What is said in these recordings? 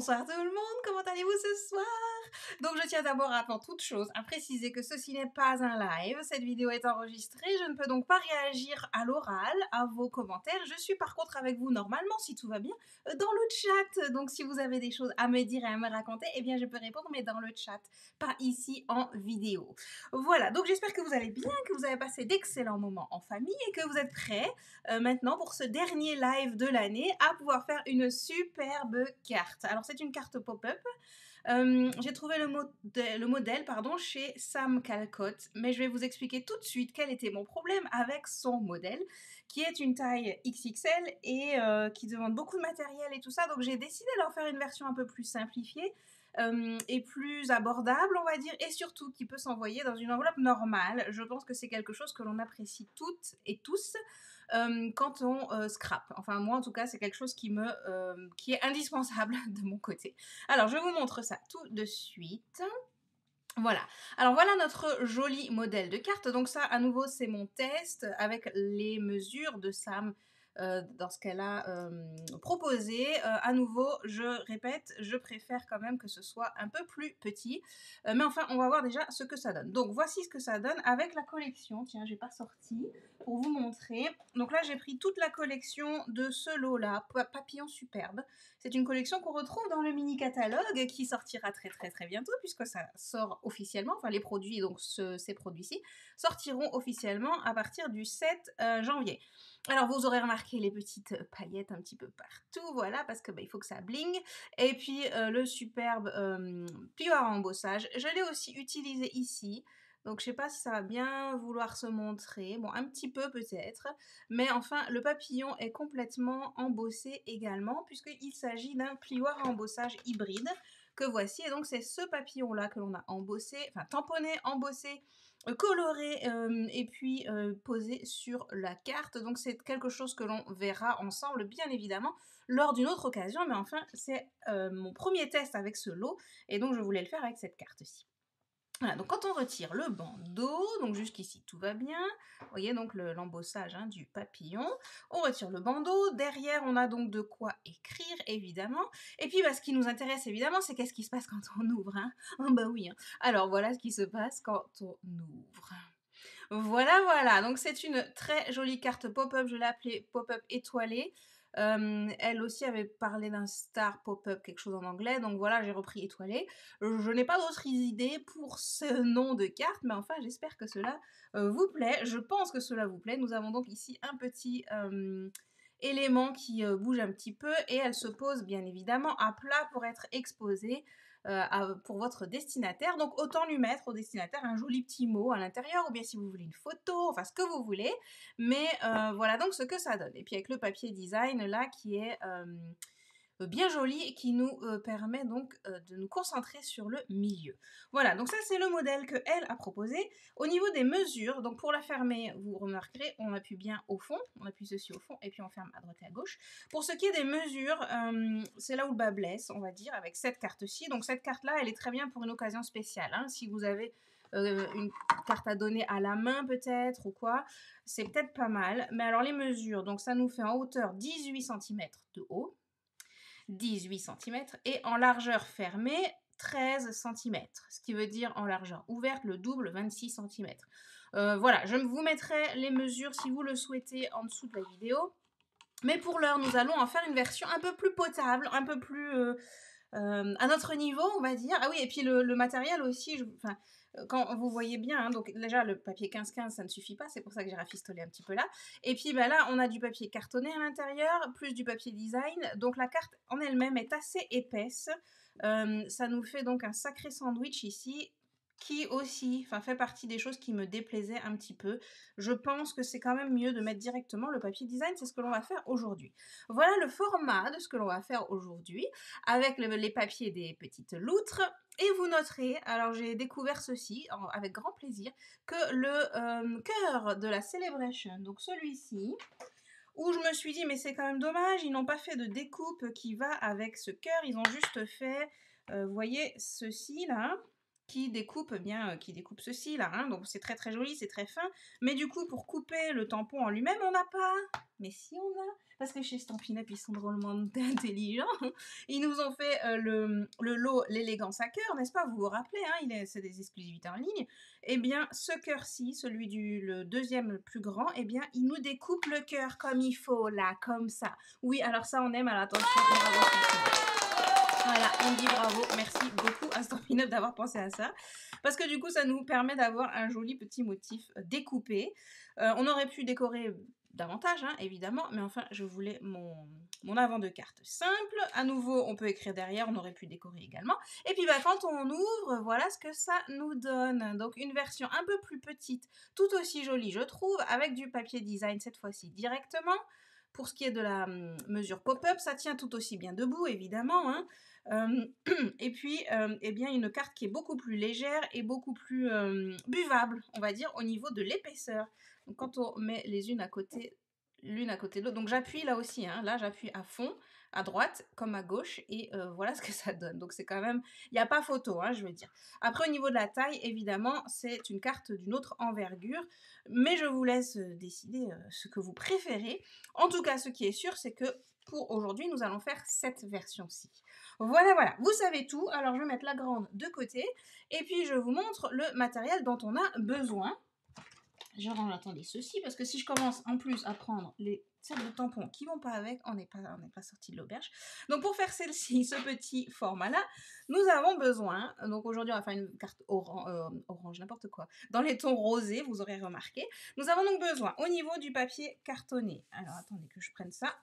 Bonsoir tout le monde, comment allez-vous ce soir? Donc je tiens d'abord avant toute chose à préciser que ceci n'est pas un live, cette vidéo est enregistrée, je ne peux donc pas réagir à l'oral, à vos commentaires. Je suis par contre avec vous normalement, si tout va bien, dans le chat. Donc si vous avez des choses à me dire et à me raconter, eh bien je peux répondre, mais dans le chat, pas ici en vidéo. Voilà, donc j'espère que vous allez bien, que vous avez passé d'excellents moments en famille et que vous êtes prêts maintenant pour ce dernier live de l'année à pouvoir faire une superbe carte. Alors c'est une carte pop-up. J'ai trouvé le modèle chez Sam Calcott, mais je vais vous expliquer tout de suite quel était mon problème avec son modèle, qui est une taille XXL et qui demande beaucoup de matériel et tout ça, donc j'ai décidé d'en faire une version un peu plus simplifiée et plus abordable, on va dire, et surtout qui peut s'envoyer dans une enveloppe normale. Je pense que c'est quelque chose que l'on apprécie toutes et tous quand on scrap. Enfin, moi, en tout cas, c'est quelque chose qui est indispensable de mon côté. Alors, je vous montre ça tout de suite. Voilà. Alors, voilà notre joli modèle de carte. Donc ça, à nouveau, c'est mon test avec les mesures de Sam dans ce qu'elle a proposé. À nouveau, je répète, je préfère quand même que ce soit un peu plus petit. Mais enfin, on va voir déjà ce que ça donne. Donc, voici ce que ça donne avec la collection. Tiens, j'ai pas sorti pour vous montrer. Donc là, j'ai pris toute la collection de ce lot-là, Papillon Superbe. C'est une collection qu'on retrouve dans le mini-catalogue qui sortira très très très bientôt puisque ça sort officiellement, enfin les produits, donc ces produits-ci, sortiront officiellement à partir du 7 janvier. Alors vous aurez remarqué les petites paillettes un petit peu partout, voilà, parce que il faut que ça bling. Et puis le superbe pure à embossage, je l'ai aussi utilisé ici. Donc je sais pas si ça va bien vouloir se montrer, bon un petit peu peut-être, mais enfin le papillon est complètement embossé également puisqu'il s'agit d'un plioir à embossage hybride que voici, et donc c'est ce papillon là que l'on a embossé, enfin tamponné, embossé, coloré et puis posé sur la carte. Donc c'est quelque chose que l'on verra ensemble bien évidemment lors d'une autre occasion, mais enfin c'est mon premier test avec ce lot et donc je voulais le faire avec cette carte-ci. Voilà, donc quand on retire le bandeau, donc jusqu'ici tout va bien, vous voyez donc l'embossage du papillon, on retire le bandeau, derrière on a donc de quoi écrire évidemment, et puis ce qui nous intéresse évidemment c'est qu'est-ce qui se passe quand on ouvre, hein. Oh, bah oui, hein. Alors voilà ce qui se passe quand on ouvre. Voilà, donc c'est une très jolie carte pop-up, je l'ai appelée pop-up étoilée. Elle aussi avait parlé d'un star pop-up, quelque chose en anglais, donc voilà, j'ai repris étoilé. Je n'ai pas d'autres idées pour ce nom de carte, mais enfin, j'espère que cela vous plaît. Je pense que cela vous plaît. Nous avons donc ici un petit élément qui bouge un petit peu et elle se pose bien évidemment à plat pour être exposée pour votre destinataire. Donc autant lui mettre au destinataire un joli petit mot à l'intérieur, ou bien si vous voulez une photo, enfin ce que vous voulez. Mais voilà donc ce que ça donne. Et puis avec le papier design là qui est bien joli et qui nous permet donc de nous concentrer sur le milieu. Voilà, donc ça c'est le modèle que elle a proposé. Au niveau des mesures, donc pour la fermer, vous remarquerez, on appuie bien au fond, on appuie ceci au fond et puis on ferme à droite et à gauche. Pour ce qui est des mesures, c'est là où le bas blesse, on va dire, avec cette carte-ci. Donc cette carte-là, elle est très bien pour une occasion spéciale, hein. Si vous avez une carte à donner à la main peut-être ou quoi, c'est peut-être pas mal. Mais alors les mesures, donc ça nous fait en hauteur 18 cm de haut, 18 cm, et en largeur fermée 13 cm, ce qui veut dire en largeur ouverte le double 26 cm. Voilà, je vous mettrai les mesures si vous le souhaitez en dessous de la vidéo, mais pour l'heure nous allons en faire une version un peu plus potable, un peu plus à notre niveau on va dire. Ah oui, et puis le matériel aussi, quand vous voyez bien, hein, donc déjà le papier 15-15 ça ne suffit pas, c'est pour ça que j'ai rafistolé un petit peu là. Et puis là on a du papier cartonné à l'intérieur, plus du papier design, donc la carte en elle-même est assez épaisse. Ça nous fait donc un sacré sandwich ici, qui aussi fait partie des choses qui me déplaisaient un petit peu. Je pense que c'est quand même mieux de mettre directement le papier design, c'est ce que l'on va faire aujourd'hui. Voilà le format de ce que l'on va faire aujourd'hui, avec les papiers des petites loutres. Et vous noterez, alors j'ai découvert ceci avec grand plaisir, que le cœur de la Celebration, donc celui-ci, où je me suis dit mais c'est quand même dommage, ils n'ont pas fait de découpe qui va avec ce cœur, ils ont juste fait, vous voyez, ceci là, qui découpe ceci là, hein, donc c'est très très joli, c'est très fin, mais du coup pour couper le tampon en lui-même, on n'a pas, Mais si on a, parce que chez Stampin' Up, ils sont drôlement intelligents. Ils nous ont fait le lot l'élégance à cœur, n'est-ce pas? Vous vous rappelez, hein, c'est des exclusivités en ligne. Eh bien, ce cœur-ci, celui le deuxième le plus grand, eh bien, il nous découpe le cœur comme il faut, là, comme ça. Oui, alors ça, on aime, alors attention, bravo, voilà, on dit bravo, merci beaucoup à Stampin' Up d'avoir pensé à ça. Parce que du coup, ça nous permet d'avoir un joli petit motif découpé. On aurait pu décorer davantage, hein, évidemment, mais enfin, je voulais mon avant de carte simple. À nouveau, on peut écrire derrière, on aurait pu décorer également. Et puis, bah, quand on ouvre, voilà ce que ça nous donne. Donc, une version un peu plus petite, tout aussi jolie, je trouve, avec du papier design cette fois-ci directement. Pour ce qui est de la mesure pop-up, ça tient tout aussi bien debout, évidemment, hein. Et puis, eh bien, une carte qui est beaucoup plus légère et beaucoup plus buvable, on va dire, au niveau de l'épaisseur. Donc, quand on met les unes à côté, l'une à côté de l'autre, donc j'appuie là aussi, hein, là j'appuie à fond, à droite comme à gauche, et voilà ce que ça donne. Donc c'est quand même, il n'y a pas photo, hein, je veux dire. Après, au niveau de la taille, évidemment, c'est une carte d'une autre envergure, mais je vous laisse décider ce que vous préférez. En tout cas, ce qui est sûr, c'est que pour aujourd'hui, nous allons faire cette version-ci. Voilà, voilà, vous savez tout. Alors, je vais mettre la grande de côté. Et puis, je vous montre le matériel dont on a besoin. Je range, attendez, ceci, parce que si je commence en plus à prendre les sets de tampons qui vont pas avec, on n'est pas sorti de l'auberge. Donc, pour faire celle-ci, ce petit format-là, nous avons besoin, donc aujourd'hui, on va faire une carte orange, n'importe quoi, dans les tons rosés, vous aurez remarqué. Nous avons donc besoin, au niveau du papier cartonné, alors attendez que je prenne ça,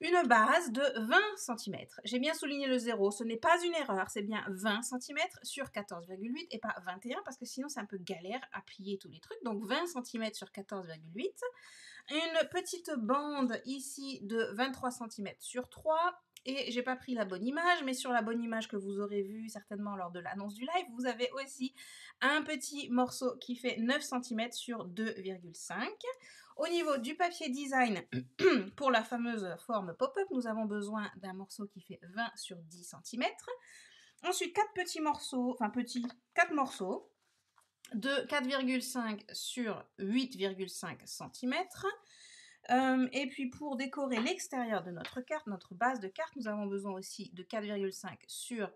une base de 20 cm. J'ai bien souligné le 0, ce n'est pas une erreur, c'est bien 20 cm sur 14,8 et pas 21 parce que sinon c'est un peu galère à plier tous les trucs. Donc 20 cm sur 14,8. Une petite bande ici de 23 cm sur 3. Et j'ai pas pris la bonne image, mais sur la bonne image que vous aurez vue certainement lors de l'annonce du live, vous avez aussi un petit morceau qui fait 9 cm sur 2,5. Au niveau du papier design, pour la fameuse forme pop-up, nous avons besoin d'un morceau qui fait 20 sur 10 cm. Ensuite, 4 petits morceaux, enfin petits, 4 morceaux de 4,5 sur 8,5 cm. Et puis pour décorer l'extérieur de notre carte, notre base de carte, nous avons besoin aussi de 4,5 sur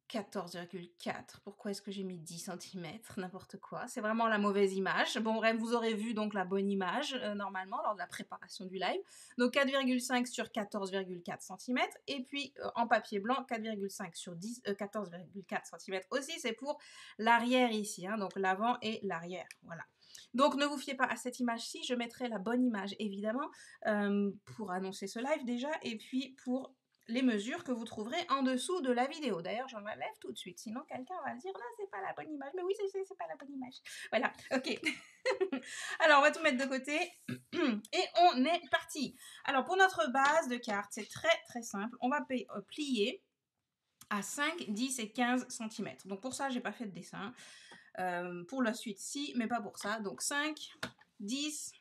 14,4. Pourquoi est-ce que j'ai mis 10 cm? N'importe quoi. C'est vraiment la mauvaise image. Bon, bref, vous aurez vu donc la bonne image normalement lors de la préparation du live. Donc 4,5 sur 14,4 cm. Et puis en papier blanc, 4,5 sur 14,4 cm aussi. C'est pour l'arrière ici. Hein, donc l'avant et l'arrière. Voilà. Donc ne vous fiez pas à cette image-ci. Je mettrai la bonne image évidemment pour annoncer ce live déjà. Et puis pour les mesures que vous trouverez en dessous de la vidéo. D'ailleurs, j'en enlève tout de suite, sinon quelqu'un va dire là, c'est pas la bonne image. Mais oui, c'est pas la bonne image. Voilà, ok. Alors, on va tout mettre de côté et on est parti. Alors, pour notre base de carte, c'est très très simple. On va plier à 5, 10 et 15 cm. Donc, pour ça, j'ai pas fait de dessin. Pour la suite, si, mais pas pour ça. Donc, 5, 10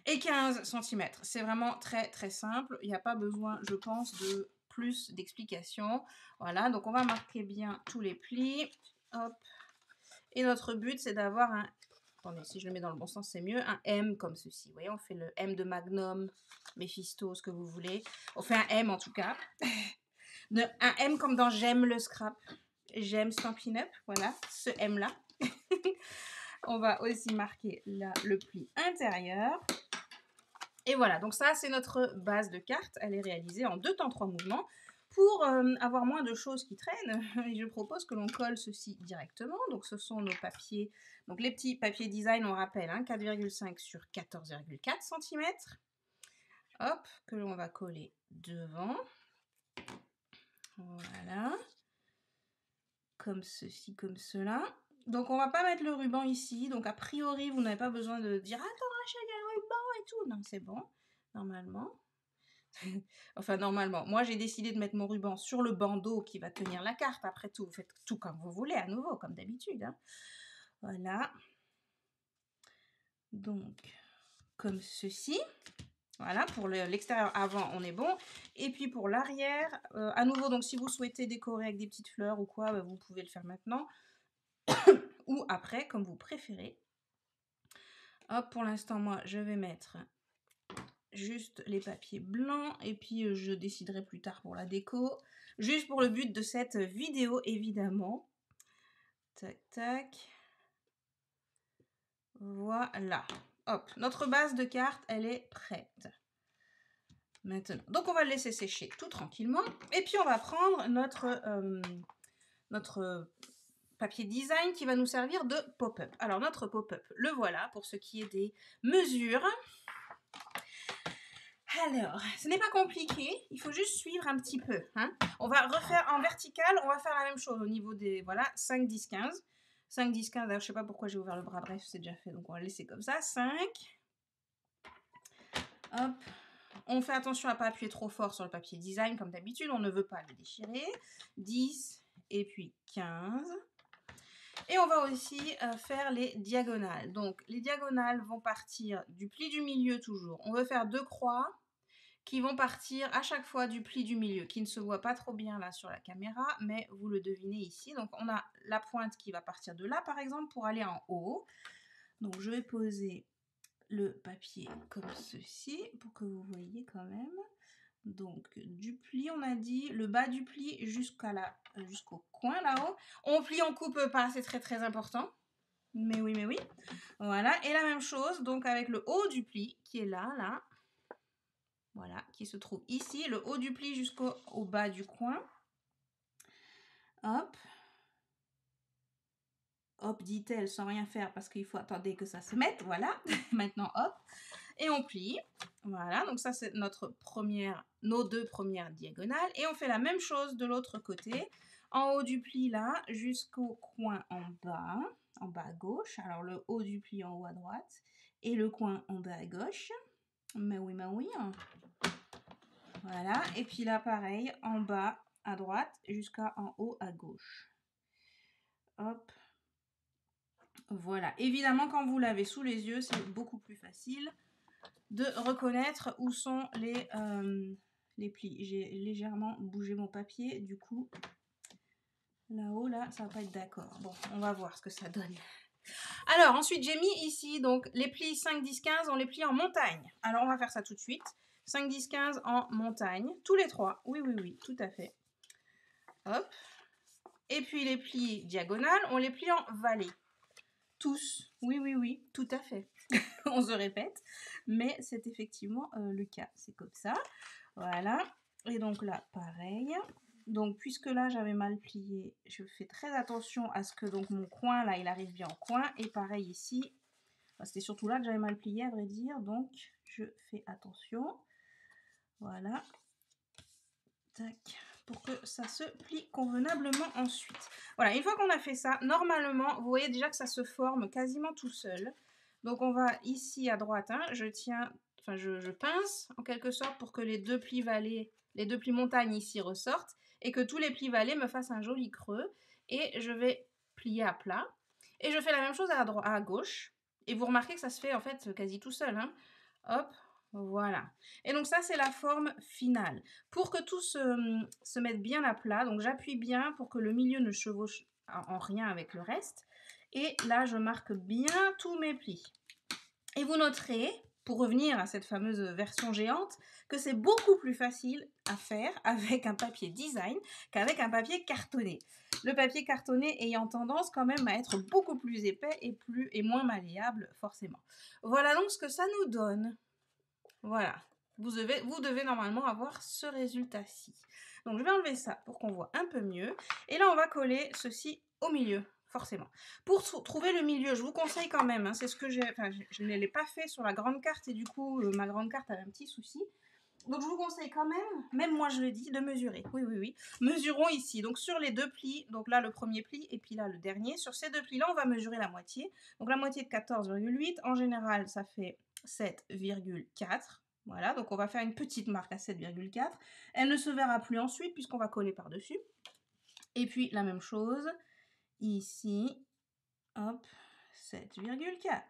et 15 cm. C'est vraiment très très simple. Il n'y a pas besoin, je pense, de plus d'explications. Voilà, donc on va marquer bien tous les plis. Hop. Et notre but, c'est d'avoir un... Attendez, si je le mets dans le bon sens, c'est mieux. Un M comme ceci. Vous voyez, on fait le M de Magnum, Mephisto, ce que vous voulez. On fait un M en tout cas. Un M comme dans J'aime le scrap. J'aime Stampin' Up. Voilà, ce M-là. On va aussi marquer là le pli intérieur. Et voilà, donc ça c'est notre base de carte, elle est réalisée en 2 temps 3 mouvements. Pour avoir moins de choses qui traînent, je propose que l'on colle ceci directement. Donc ce sont nos papiers, donc les petits papiers design, on rappelle, hein, 4,5 sur 14,4 cm. Hop, que l'on va coller devant. Voilà. Comme ceci, comme cela. Donc on va pas mettre le ruban ici, donc a priori vous n'avez pas besoin de dire « Attends Rachel, il y a le ruban et tout ». Non, c'est bon, normalement. Enfin, normalement. Moi, j'ai décidé de mettre mon ruban sur le bandeau qui va tenir la carte. Après tout, vous faites tout comme vous voulez, à nouveau, comme d'habitude. Hein. Voilà. Donc, comme ceci. Voilà, pour l'extérieur avant, on est bon. Et puis pour l'arrière, à nouveau, donc si vous souhaitez décorer avec des petites fleurs ou quoi, vous pouvez le faire maintenant. Ou après, comme vous préférez. Hop, pour l'instant, moi, je vais mettre juste les papiers blancs et puis je déciderai plus tard pour la déco. Juste pour le but de cette vidéo, évidemment. Tac, tac. Voilà. Hop, notre base de carte, elle est prête. Maintenant, donc on va le laisser sécher tout tranquillement. Et puis on va prendre notre papier design qui va nous servir de pop-up. Alors notre pop-up, le voilà pour ce qui est des mesures. Alors, ce n'est pas compliqué, il faut juste suivre un petit peu. Hein. On va refaire en vertical, on va faire la même chose au niveau des, voilà, 5, 10, 15. 5, 10, 15, alors je ne sais pas pourquoi j'ai ouvert le bras, bref, c'est déjà fait, donc on va le laisser comme ça. 5. Hop. On fait attention à ne pas appuyer trop fort sur le papier design, comme d'habitude, on ne veut pas le déchirer. 10, et puis 15. Et on va aussi faire les diagonales. Donc, les diagonales vont partir du pli du milieu toujours. On veut faire 2 croix qui vont partir à chaque fois du pli du milieu, qui ne se voit pas trop bien là sur la caméra, mais vous le devinez ici. Donc, on a la pointe qui va partir de là, par exemple, pour aller en haut. Donc, je vais poser le papier comme ceci, pour que vous voyez quand même. Donc, du pli, on a dit, le bas du pli jusqu'au coin là-haut. On plie, on coupe pas, c'est très très important. Mais oui, mais oui. Voilà, et la même chose, donc avec le haut du pli, qui est là, là. Voilà, qui se trouve ici, le haut du pli jusqu'au bas du coin. Hop. Hop, dit-elle, sans rien faire, parce qu'il faut attendre que ça se mette. Voilà, maintenant, hop. Et on plie. Voilà, donc ça, c'est nos 2 premières diagonales. Et on fait la même chose de l'autre côté. En haut du pli, là, jusqu'au coin en bas à gauche. Alors, le haut du pli en haut à droite. Et le coin en bas à gauche. Mais oui, mais oui. Voilà, et puis là, pareil, en bas à droite jusqu'en haut à gauche. Hop. Voilà. Évidemment, quand vous l'avez sous les yeux, c'est beaucoup plus facile de reconnaître où sont les plis. J'ai légèrement bougé mon papier, du coup, là-haut, là, ça va pas être d'accord. Bon, on va voir ce que ça donne. Alors, ensuite, j'ai mis ici, donc, les plis 5, 10, 15, on les plie en montagne. Alors, on va faire ça tout de suite. 5, 10, 15 en montagne. Tous les 3. Oui, oui, oui, tout à fait. Hop. Et puis, les plis diagonales, on les plie en vallée. Tous. Oui, oui, oui, tout à fait. On se répète. Mais c'est effectivement le cas. C'est comme ça. Voilà. Et donc là, pareil. Donc, puisque là, j'avais mal plié, je fais très attention à ce que donc mon coin, là, il arrive bien en coin. Et pareil ici. C'était surtout là que j'avais mal plié, à vrai dire. Donc, je fais attention. Voilà. Tac. Pour que ça se plie convenablement ensuite. Voilà, une fois qu'on a fait ça, normalement, vous voyez déjà que ça se forme quasiment tout seul. Donc, on va ici à droite, hein, je pince en quelque sorte pour que les 2 plis vallées, les 2 plis montagnes ici ressortent et que tous les plis vallées me fassent un joli creux. Et je vais plier à plat. Et je fais la même chose à gauche. Et vous remarquez que ça se fait en fait quasi tout seul. Hein. Hop, voilà. Et donc ça, c'est la forme finale. Pour que tout se mette bien à plat, donc j'appuie bien pour que le milieu ne chevauche en rien avec le reste. Et là, je marque bien tous mes plis. Et vous noterez, pour revenir à cette fameuse version géante, que c'est beaucoup plus facile à faire avec un papier design qu'avec un papier cartonné. Le papier cartonné ayant tendance quand même à être beaucoup plus épais et moins malléable forcément. Voilà donc ce que ça nous donne. Voilà, vous devez normalement avoir ce résultat-ci. Donc je vais enlever ça pour qu'on voit un peu mieux. Et là on va coller ceci au milieu, forcément. Pour trouver le milieu, je vous conseille quand même, hein, c'est ce que je ne l'ai pas fait sur la grande carte et du coup ma grande carte avait un petit souci. Donc je vous conseille quand même moi je le dis, de mesurer. Oui, oui, oui. Mesurons ici, donc sur les 2 plis, donc là le premier pli et puis là le dernier. Sur ces 2 plis-là, on va mesurer la moitié. Donc la moitié de 14,8, en général ça fait 7,4. Voilà, donc on va faire une petite marque à 7,4. Elle ne se verra plus ensuite puisqu'on va coller par-dessus. Et puis la même chose ici. Hop, 7,4.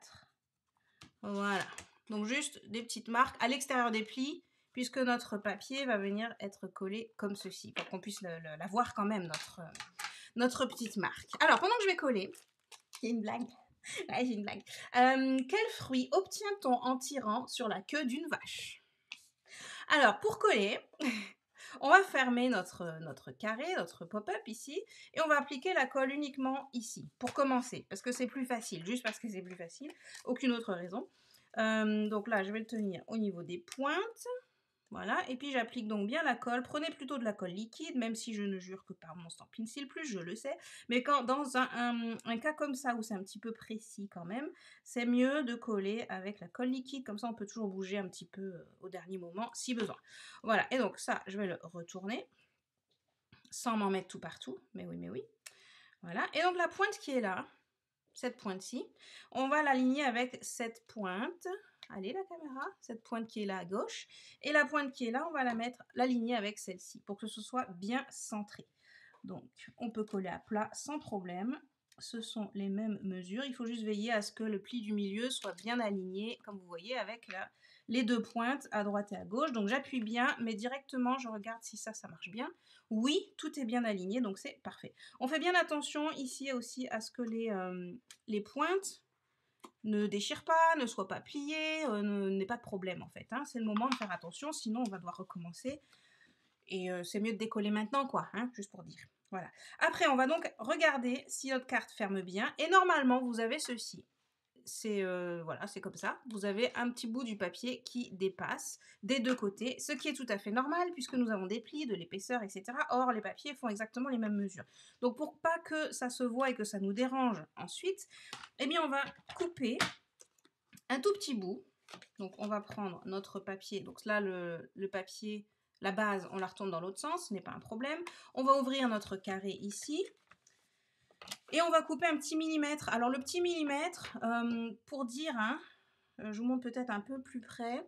Voilà. Donc juste des petites marques à l'extérieur des plis puisque notre papier va venir être collé comme ceci pour qu'on puisse la voir quand même, notre petite marque. Alors, pendant que je vais coller, il y a une blague. Ouais, j'ai une blague. Quel fruit obtient-on en tirant sur la queue d'une vache? Alors, pour coller, on va fermer notre carré, notre pop-up ici, et on va appliquer la colle uniquement ici, pour commencer, parce que c'est plus facile, juste parce que c'est plus facile, aucune autre raison. Donc là, je vais le tenir au niveau des pointes. Voilà, et puis j'applique donc bien la colle. Prenez plutôt de la colle liquide, même si je ne jure que par mon Stampin' Sil Plus, je le sais. Mais quand dans un cas comme ça, où c'est un petit peu précis quand même, c'est mieux de coller avec la colle liquide. Comme ça, on peut toujours bouger un petit peu au dernier moment, si besoin. Voilà, et donc ça, je vais le retourner, sans m'en mettre tout partout. Mais oui, mais oui. Voilà, et donc la pointe qui est là, cette pointe-ci, on va l'aligner avec cette pointe. Allez la caméra, cette pointe qui est là à gauche, et la pointe qui est là, on va l'aligner avec celle-ci, pour que ce soit bien centré. Donc, on peut coller à plat sans problème. Ce sont les mêmes mesures. Il faut juste veiller à ce que le pli du milieu soit bien aligné, comme vous voyez, avec les deux pointes à droite et à gauche. Donc, j'appuie bien, mais directement, je regarde si ça marche bien. Oui, tout est bien aligné, donc c'est parfait. On fait bien attention ici aussi à ce que les pointes ne déchirent pas, ne soient pas pliées, n'aient pas de problème en fait. Hein. C'est le moment de faire attention, sinon on va devoir recommencer. Et c'est mieux de décoller maintenant, quoi, hein, juste pour dire. Voilà. Après, on va donc regarder si notre carte ferme bien. Et normalement, vous avez ceci. C'est voilà, c'est comme ça. Vous avez un petit bout du papier qui dépasse des deux côtés, ce qui est tout à fait normal puisque nous avons des plis, de l'épaisseur, etc. Or, les papiers font exactement les mêmes mesures. Donc, pour pas que ça se voie et que ça nous dérange ensuite, eh bien, on va couper un tout petit bout. Donc, on va prendre notre papier. Donc là, le papier, la base, on la retourne dans l'autre sens, ce n'est pas un problème. On va ouvrir notre carré ici. Et on va couper un petit millimètre. Alors, le petit millimètre, pour dire, hein, je vous montre peut-être un peu plus près.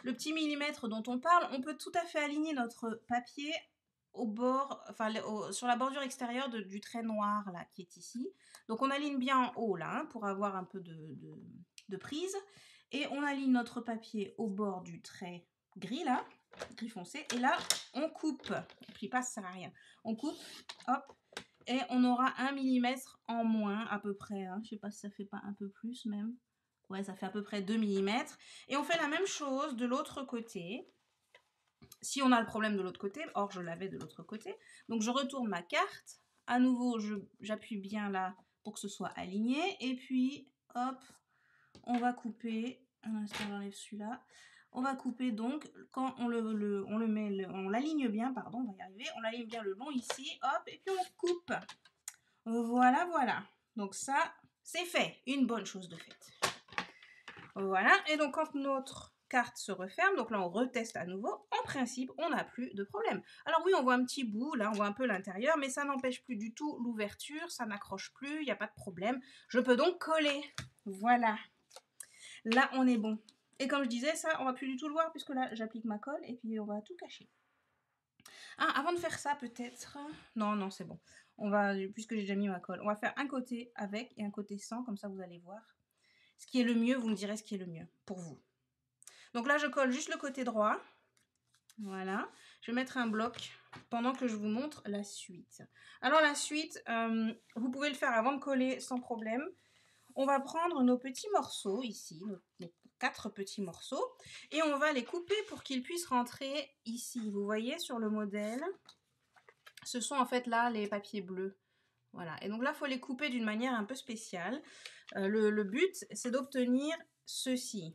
Le petit millimètre dont on parle, on peut tout à fait aligner notre papier au bord, enfin sur la bordure extérieure du trait noir là qui est ici. Donc on aligne bien en haut là hein, pour avoir un peu de prise. Et on aligne notre papier au bord du trait gris là, gris foncé. Et là, on coupe. On plie pas, ça sert à rien. On coupe, hop, et on aura 1 millimètre en moins à peu près. Hein. Je sais pas si ça fait pas un peu plus même. Ouais, ça fait à peu près 2 mm. Et on fait la même chose de l'autre côté. Si on a le problème de l'autre côté, or je l'avais de l'autre côté. Donc je retourne ma carte. À nouveau, j'appuie bien là pour que ce soit aligné. Et puis, hop, on va couper. Un instant, j'enlève celui-là. On va couper donc, quand on l'aligne bien, pardon, on va y arriver. On l'aligne bien le long ici, hop, et puis on coupe. Voilà, voilà. Donc ça, c'est fait. Une bonne chose de faite. Voilà, et donc quand notre carte se referme, donc là on reteste à nouveau, en principe on n'a plus de problème. Alors oui, on voit un petit bout, là on voit un peu l'intérieur, mais ça n'empêche plus du tout l'ouverture, ça n'accroche plus, il n'y a pas de problème. Je peux donc coller, voilà. Là on est bon. Et comme je disais, ça on va plus du tout le voir, puisque là j'applique ma colle, et puis on va tout cacher. Ah, avant de faire ça peut-être... Non, non, c'est bon. On va, puisque j'ai déjà mis ma colle, on va faire un côté avec et un côté sans, comme ça vous allez voir. Ce qui est le mieux, vous me direz ce qui est le mieux pour vous. Donc là, je colle juste le côté droit. Voilà. Je vais mettre un bloc pendant que je vous montre la suite. Alors la suite, vous pouvez le faire avant de coller sans problème. On va prendre nos petits morceaux ici, nos 4 petits morceaux, et on va les couper pour qu'ils puissent rentrer ici. Vous voyez sur le modèle, ce sont en fait là les papiers bleus. Voilà, et donc là, il faut les couper d'une manière un peu spéciale. Le but, c'est d'obtenir ceci.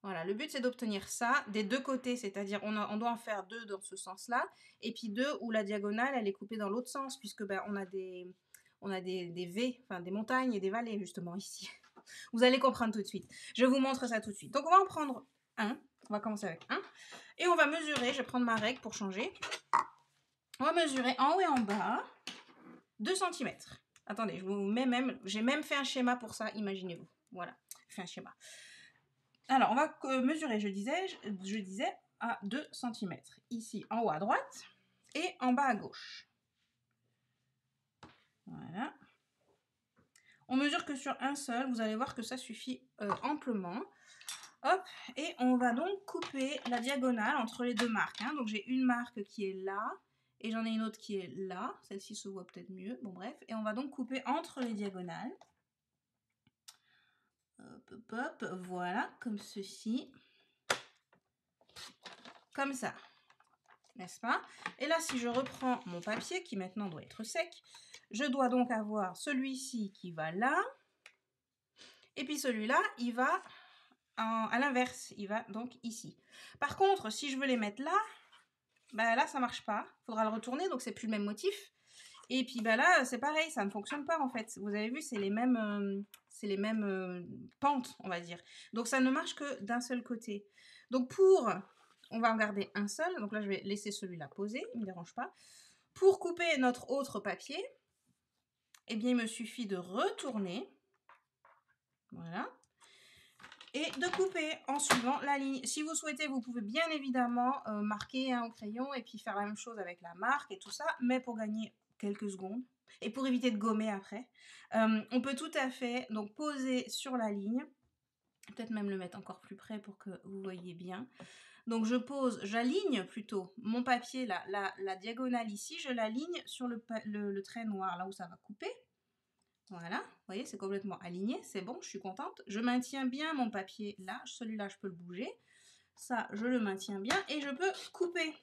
Voilà, le but, c'est d'obtenir ça des deux côtés, c'est-à-dire on doit en faire 2 dans ce sens-là, et puis 2 où la diagonale, elle est coupée dans l'autre sens, puisque ben, on a des V, enfin des montagnes et des vallées, justement, ici. Vous allez comprendre tout de suite. Je vous montre ça tout de suite. Donc, on va en prendre un. On va commencer avec un. Et on va mesurer, je vais prendre ma règle pour changer. On va mesurer en haut et en bas 2 cm. Attendez, je vous mets même, j'ai même fait un schéma pour ça, imaginez-vous. Voilà, je fais un schéma. Alors, on va mesurer, je disais, à 2 cm. Ici, en haut à droite et en bas à gauche. Voilà. On mesure que sur un seul, vous allez voir que ça suffit amplement. Hop, et on va donc couper la diagonale entre les deux marques. Hein. Donc, j'ai une marque qui est là. Et j'en ai une autre qui est là. Celle-ci se voit peut-être mieux. Bon, bref. Et on va donc couper entre les diagonales. Hop, hop, hop, voilà, comme ceci. Comme ça, n'est-ce pas? Et là, si je reprends mon papier, qui maintenant doit être sec, je dois donc avoir celui-ci qui va là, et puis celui-là, il va à l'inverse, il va donc ici. Par contre, si je veux les mettre là, bah là, ça marche pas. Il faudra le retourner, donc c'est plus le même motif. Et puis bah là, c'est pareil, ça ne fonctionne pas en fait. Vous avez vu, c'est les mêmes pentes, on va dire. Donc ça ne marche que d'un seul côté. Donc on va en garder un seul. Donc là, je vais laisser celui-là poser, il ne me dérange pas. Pour couper notre autre papier, eh bien, il me suffit de retourner. Voilà. Et de couper en suivant la ligne. Si vous souhaitez, vous pouvez bien évidemment marquer au crayon et puis faire la même chose avec la marque et tout ça, mais pour gagner quelques secondes et pour éviter de gommer après, on peut tout à fait donc poser sur la ligne, peut-être même le mettre encore plus près pour que vous voyez bien. Donc j'aligne plutôt mon papier, la diagonale ici, je l'aligne sur le trait noir, là où ça va couper. Voilà, vous voyez, c'est complètement aligné, c'est bon, je suis contente. Je maintiens bien mon papier là, celui-là, je peux le bouger. Ça, je le maintiens bien et je peux couper.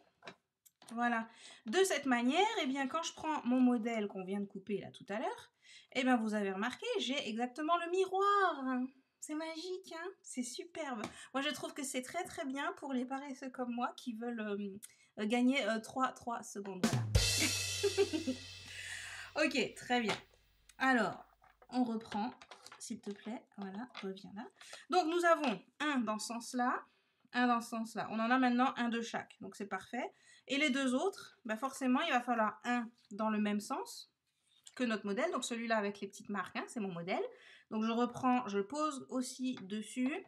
Voilà. De cette manière, eh bien, quand je prends mon modèle qu'on vient de couper là tout à l'heure, eh bien, vous avez remarqué, j'ai exactement le miroir. C'est magique, hein? C'est superbe. Moi, je trouve que c'est très très bien pour les paresseux comme moi qui veulent gagner 3 secondes. Voilà. Ok, très bien. Alors, on reprend, s'il te plaît. Voilà, reviens là. Donc, nous avons un dans ce sens-là, un dans ce sens-là. On en a maintenant un de chaque, donc c'est parfait. Et les deux autres, bah forcément, il va falloir un dans le même sens que notre modèle. Donc, celui-là avec les petites marques, hein, c'est mon modèle. Donc, je reprends, je pose aussi dessus.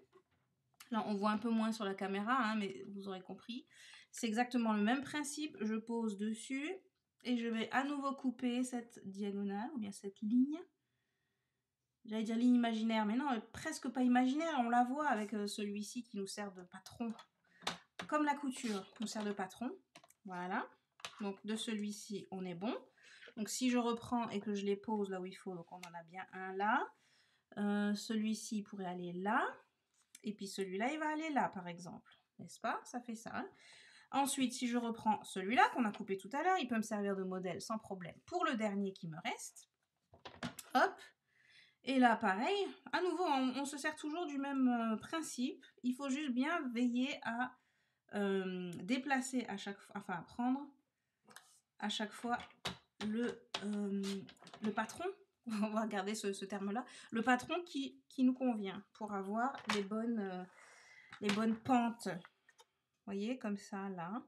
Là, on voit un peu moins sur la caméra, hein, mais vous aurez compris. C'est exactement le même principe. Je pose dessus. Et je vais à nouveau couper cette diagonale, ou bien cette ligne. J'allais dire ligne imaginaire, mais non, presque pas imaginaire. On la voit avec celui-ci qui nous sert de patron. Comme la couture nous sert de patron. Voilà. Donc de celui-ci, on est bon. Donc si je reprends et que je les pose là où il faut, donc on en a bien un là. Celui-ci pourrait aller là. Et puis celui-là, il va aller là, par exemple. N'est-ce pas? Ça fait ça. Hein. Ensuite, si je reprends celui-là qu'on a coupé tout à l'heure, il peut me servir de modèle sans problème. Pour le dernier qui me reste, hop, et là pareil, à nouveau, on se sert toujours du même principe. Il faut juste bien veiller à déplacer à chaque fois, enfin à prendre à chaque fois le patron, on va garder ce terme-là, le patron qui nous convient pour avoir les bonnes pentes. Vous voyez, comme ça, là.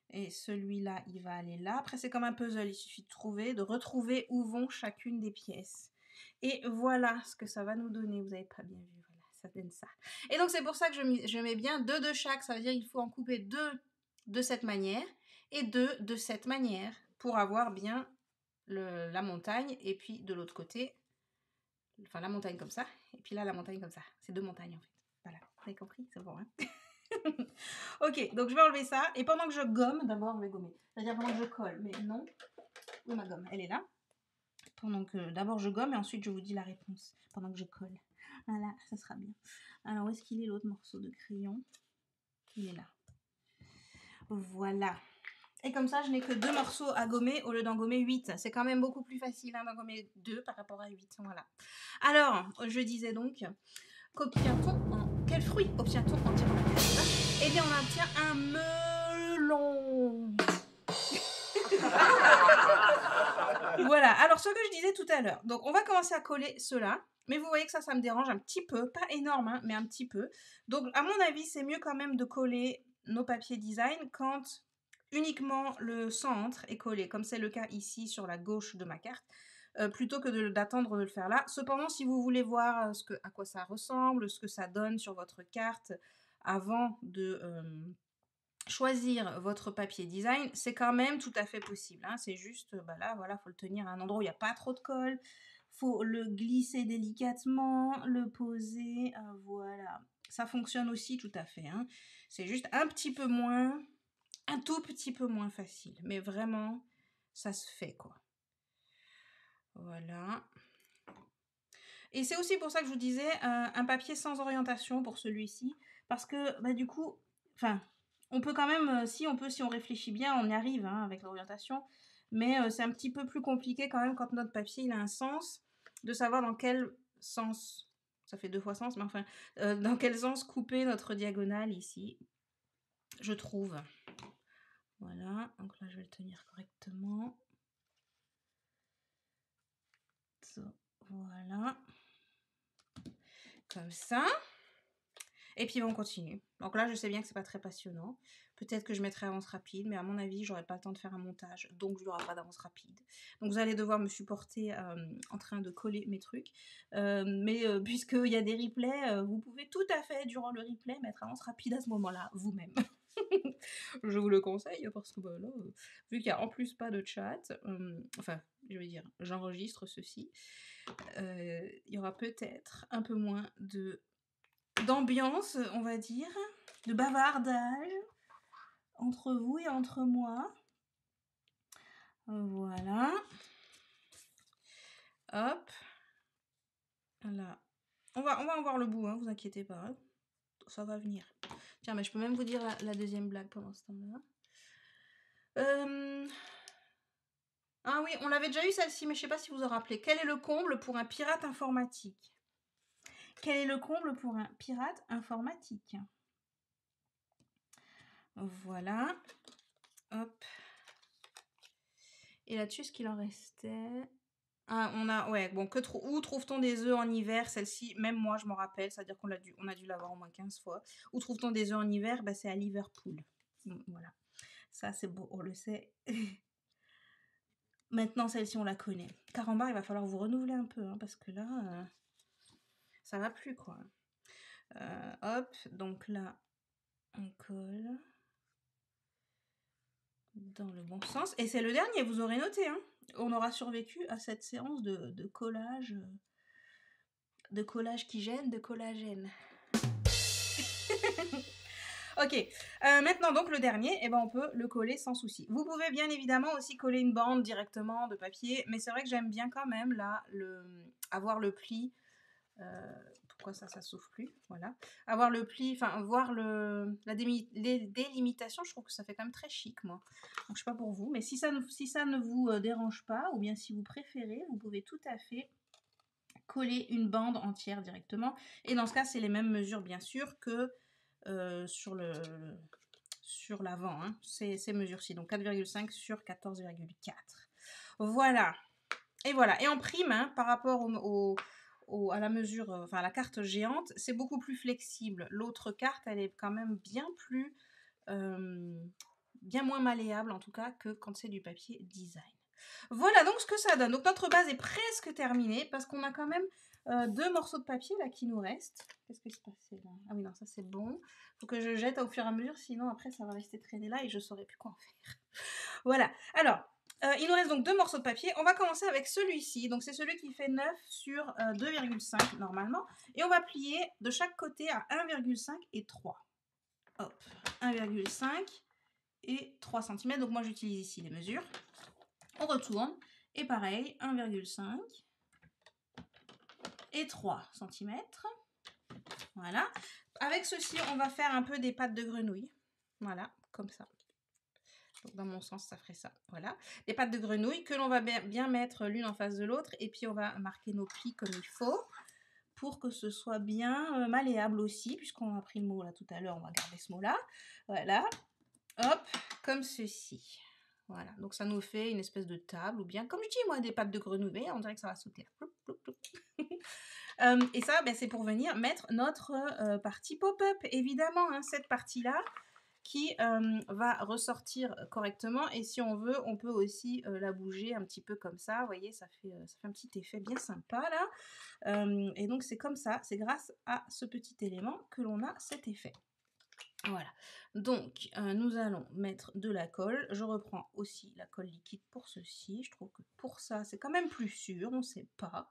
Et celui-là, il va aller là. Après, c'est comme un puzzle. Il suffit de retrouver où vont chacune des pièces. Et voilà ce que ça va nous donner. Vous n'avez pas bien vu. Voilà, ça donne ça. Et donc, c'est pour ça que je mets bien 2 de chaque. Ça veut dire qu'il faut en couper 2 de cette manière et 2 de cette manière pour avoir bien la montagne. Et puis, de l'autre côté, enfin, la montagne comme ça. Et puis là, la montagne comme ça. C'est 2 montagnes, en fait. Voilà. Vous avez compris? C'est bon, hein? Ok, donc je vais enlever ça. Et pendant que je gomme, d'abord je vais gommer. C'est-à-dire pendant que je colle. Mais non. Où est ma gomme? Elle est là. Pendant que d'abord je gomme et ensuite je vous dis la réponse. Pendant que je colle. Voilà, ça sera bien. Alors où est-ce qu'il est l'autre morceau de crayon? Il est là. Voilà. Et comme ça, je n'ai que 2 morceaux à gommer au lieu d'en gommer 8. C'est quand même beaucoup plus facile hein, d'en gommer 2 par rapport à 8. Voilà. Alors, je disais donc, qu'obtient-on quel fruit obtient-on en tirant la carte? Eh bien, on obtient un melon. Voilà. Alors, ce que je disais tout à l'heure. Donc, on va commencer à coller cela. Mais vous voyez que ça me dérange un petit peu. Pas énorme, hein, mais un petit peu. Donc, à mon avis, c'est mieux quand même de coller nos papiers design quand uniquement le centre est collé, comme c'est le cas ici sur la gauche de ma carte. Plutôt que d'attendre de le faire là. Cependant, si vous voulez voir à quoi ça ressemble, ce que ça donne sur votre carte avant de choisir votre papier design, c'est quand même tout à fait possible. Hein. C'est juste, là, voilà, faut le tenir à un endroit où il n'y a pas trop de colle. Faut le glisser délicatement, le poser, voilà. Ça fonctionne aussi tout à fait. Hein. C'est juste un tout petit peu moins facile. Mais vraiment, ça se fait, quoi. Voilà. Et c'est aussi pour ça que je vous disais un papier sans orientation pour celui-ci. Parce que bah, du coup, enfin, on peut quand même, si on réfléchit bien, on y arrive hein, avec l'orientation. Mais c'est un petit peu plus compliqué quand même quand notre papier il a un sens, de savoir dans quel sens, ça fait 2 fois sens, mais enfin, dans quel sens couper notre diagonale ici, je trouve. Voilà, donc là je vais le tenir correctement. So, voilà. Comme ça. Et puis on continue. Donc là je sais bien que c'est pas très passionnant. Peut-être que je mettrai avance rapide, mais à mon avis j'aurai pas le temps de faire un montage, donc il n'y aura pas d'avance rapide. Donc vous allez devoir me supporter en train de coller mes trucs. Mais puisqu'il y a des replays, vous pouvez tout à fait durant le replay mettre avance rapide à ce moment-là, vous-même. Je vous le conseille parce que bah, là, vu qu'il n'y a en plus pas de chat, enfin je vais dire j'enregistre ceci, il y aura peut-être un peu moins d'ambiance, on va dire, de bavardage entre vous et entre moi. Voilà. Hop. Là. On va en voir le bout, hein, vous inquiétez pas. Hein. Ça va venir. Tiens, mais je peux même vous dire la deuxième blague pendant ce temps-là. Ah oui, on l'avait déjà eu celle-ci, mais je sais pas si vous vous en rappelez. Quel est le comble pour un pirate informatique? Quel est le comble pour un pirate informatique? Voilà. Hop. Et là-dessus, ce qu'il en restait... Ah, on a... Ouais, bon, où trouve-t-on des œufs en hiver? Celle-ci, même moi, je m'en rappelle. C'est-à-dire qu'on a dû l'avoir au moins 15 fois. Où trouve-t-on des œufs en hiver? Bah, c'est à Liverpool. Voilà. Ça, c'est beau, on le sait. Maintenant, celle-ci, on la connaît. Carambar, il va falloir vous renouveler un peu, hein, parce que là, ça va plus, quoi. Hop, donc là, on colle dans le bon sens. Et c'est le dernier, vous aurez noté, hein. On aura survécu à cette séance de collage. De collage qui gêne, de collagène. Ok, maintenant donc le dernier, eh ben, on peut le coller sans souci. Vous pouvez bien évidemment aussi coller une bande directement de papier, mais c'est vrai que j'aime bien quand même là avoir le pli. Pourquoi ça s'ouvre plus? Voilà. Avoir le pli, enfin voir les délimitations, je trouve que ça fait quand même très chic, moi. Donc je sais pas pour vous, mais si ça ne vous dérange pas, ou bien si vous préférez, vous pouvez tout à fait coller une bande entière directement. Et dans ce cas, c'est les mêmes mesures bien sûr que sur l'avant, hein. Ces mesures-ci, donc 4,5 sur 14,4. Voilà. Et voilà. Et en prime, hein, par rapport à la mesure, enfin à la carte géante, c'est beaucoup plus flexible. L'autre carte, elle est quand même bien plus, bien moins malléable en tout cas que quand c'est du papier design. Voilà donc ce que ça donne. Donc notre base est presque terminée parce qu'on a quand même 2 morceaux de papier là qui nous restent. Qu'est-ce qui se passe là? Ah oui non, ça c'est bon. Faut que je jette au fur et à mesure, sinon après ça va rester traîné là et je saurai plus quoi en faire. Voilà. Alors, il nous reste donc 2 morceaux de papier. On va commencer avec celui-ci. Donc c'est celui qui fait 9 sur 2,5 normalement. Et on va plier de chaque côté à 1,5 et 3. Hop, 1,5 et 3 cm. Donc moi j'utilise ici les mesures. On retourne. Et pareil, 1,5 et 3 cm. Voilà. Avec ceci, on va faire un peu des pattes de grenouille. Voilà, comme ça. Donc dans mon sens, ça ferait ça. Voilà. Des pattes de grenouille que l'on va bien mettre l'une en face de l'autre. Et puis, on va marquer nos plis comme il faut pour que ce soit bien malléable aussi. Puisqu'on a pris le mot là tout à l'heure, on va garder ce mot-là. Voilà. Hop, comme ceci. Voilà, donc ça nous fait une espèce de table, ou bien, comme je dis moi, des pattes de grenouille, on dirait que ça va sauter. Et ça, ben, c'est pour venir mettre notre partie pop-up, évidemment, hein, cette partie-là, qui va ressortir correctement. Et si on veut, on peut aussi la bouger un petit peu comme ça. Vous voyez, ça fait un petit effet bien sympa, là. Et donc, c'est comme ça, c'est grâce à ce petit élément que l'on a cet effet. Voilà, donc nous allons mettre de la colle. Je reprends aussi la colle liquide pour ceci. Je trouve que pour ça, c'est quand même plus sûr. On ne sait pas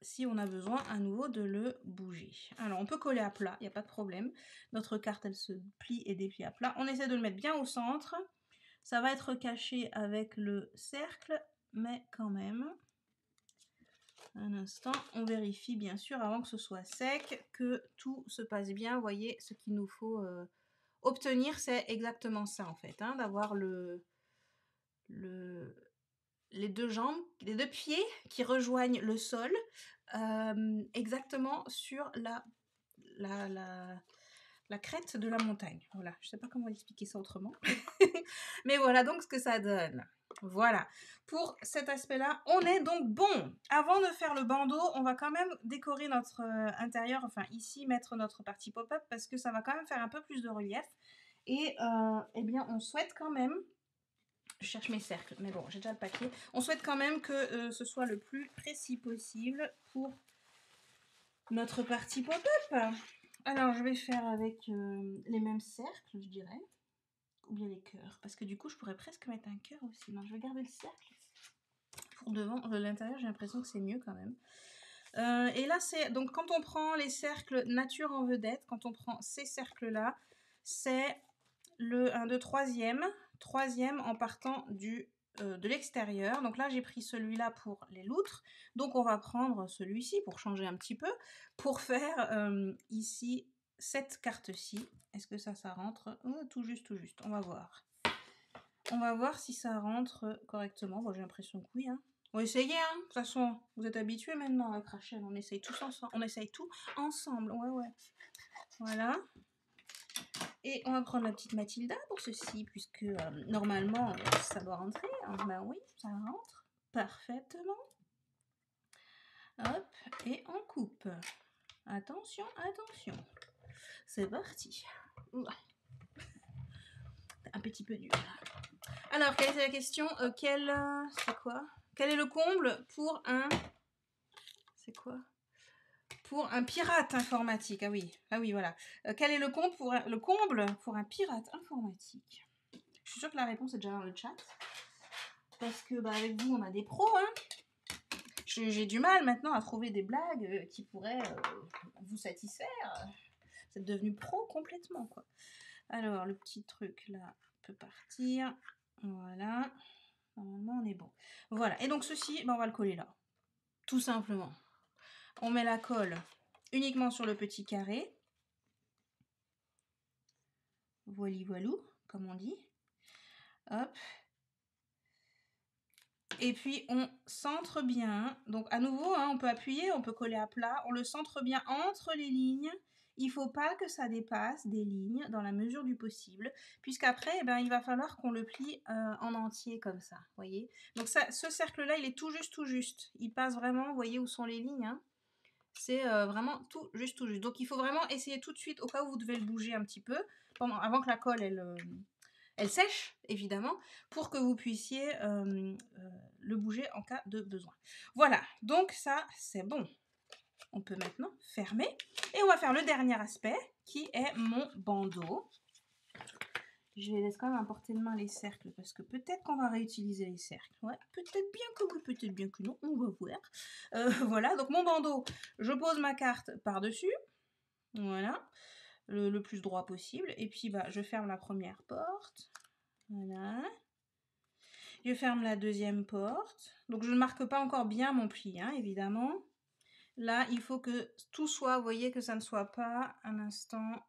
si on a besoin à nouveau de le bouger. Alors, on peut coller à plat, il n'y a pas de problème. Notre carte, elle se plie et déplie à plat. On essaie de le mettre bien au centre. Ça va être caché avec le cercle, mais quand même. Un instant, on vérifie bien sûr avant que ce soit sec, que tout se passe bien. Vous voyez, ce qu'il nous faut obtenir, c'est exactement ça en fait, hein, d'avoir les deux jambes, les deux pieds qui rejoignent le sol exactement sur la crête de la montagne. Voilà, je ne sais pas comment expliquer ça autrement. Mais voilà donc ce que ça donne. Voilà, pour cet aspect-là, on est donc bon. Avant de faire le bandeau, on va quand même décorer notre intérieur, enfin ici, mettre notre partie pop-up parce que ça va quand même faire un peu plus de relief. Et eh bien, on souhaite quand même, je cherche mes cercles, mais bon, j'ai déjà le papier, on souhaite quand même que ce soit le plus précis possible pour notre partie pop-up. Alors, je vais faire avec les mêmes cercles, je dirais. Ou bien les cœurs. Parce que du coup, je pourrais presque mettre un cœur aussi. Non, je vais garder le cercle. Pour devant, l'intérieur, j'ai l'impression que c'est mieux quand même. Et là, c'est... Donc, quand on prend les cercles nature en vedette, quand on prend ces cercles-là, c'est le 1, 2, 3e. Troisième en partant de l'extérieur. Donc là, j'ai pris celui-là pour les loutres. Donc, on va prendre celui-ci pour changer un petit peu. Pour faire ici cette carte-ci. Est-ce que ça rentre? Tout juste, tout juste. On va voir. On va voir si ça rentre correctement. Bon, j'ai l'impression que oui. Hein. On va essayer. Hein. De toute façon, vous êtes habitués maintenant à Rachel. On essaye tous ensemble. On essaye tout ensemble. Ouais, ouais. Voilà. Et on va prendre la petite Mathilda pour ceci, puisque normalement, ça doit rentrer. Hein. Ben oui, ça rentre parfaitement. Hop, et on coupe. Attention, attention. C'est parti. Un petit peu dur. Alors, quelle est la question? C'est quoi? Quel est le comble pour un... C'est quoi? Pour un pirate informatique. Ah oui, voilà. Quel est le comble pour un pirate informatique? Je suis sûre que la réponse est déjà dans le chat. Parce que avec vous, on a des pros. Hein. J'ai du mal maintenant à trouver des blagues qui pourraient vous satisfaire. Vous êtes devenu pro complètement, quoi. Alors, le petit truc là peut partir. Voilà. Normalement, on est bon. Voilà. Et donc, ceci, on va le coller là. Tout simplement. On met la colle uniquement sur le petit carré. Voili voilou, comme on dit. Hop. Et puis, on centre bien. Donc, à nouveau, hein, on peut appuyer, on peut coller à plat. On le centre bien entre les lignes. Il ne faut pas que ça dépasse des lignes dans la mesure du possible. Puisqu'après, il va falloir qu'on le plie en entier comme ça. Voyez. Donc, ce cercle-là, il est tout juste, tout juste. Il passe vraiment, vous voyez où sont les lignes. Hein. C'est vraiment tout juste, tout juste. Donc, il faut vraiment essayer tout de suite, au cas où vous devez le bouger un petit peu, avant que la colle, elle sèche, évidemment, pour que vous puissiez le bouger en cas de besoin. Voilà, donc ça, c'est bon. On peut maintenant fermer. Et on va faire le dernier aspect, qui est mon bandeau. Je laisse quand même à portée de main les cercles, parce que peut-être qu'on va réutiliser les cercles. Ouais, peut-être bien que oui, peut-être bien que non, on va voir. Voilà, donc mon bandeau, je pose ma carte par-dessus. Voilà, le plus droit possible. Et puis, je ferme la première porte. Voilà. Je ferme la deuxième porte. Donc, je ne marque pas encore bien mon pli, hein, évidemment. Là, il faut que tout soit, vous voyez, que ça ne soit pas un instant...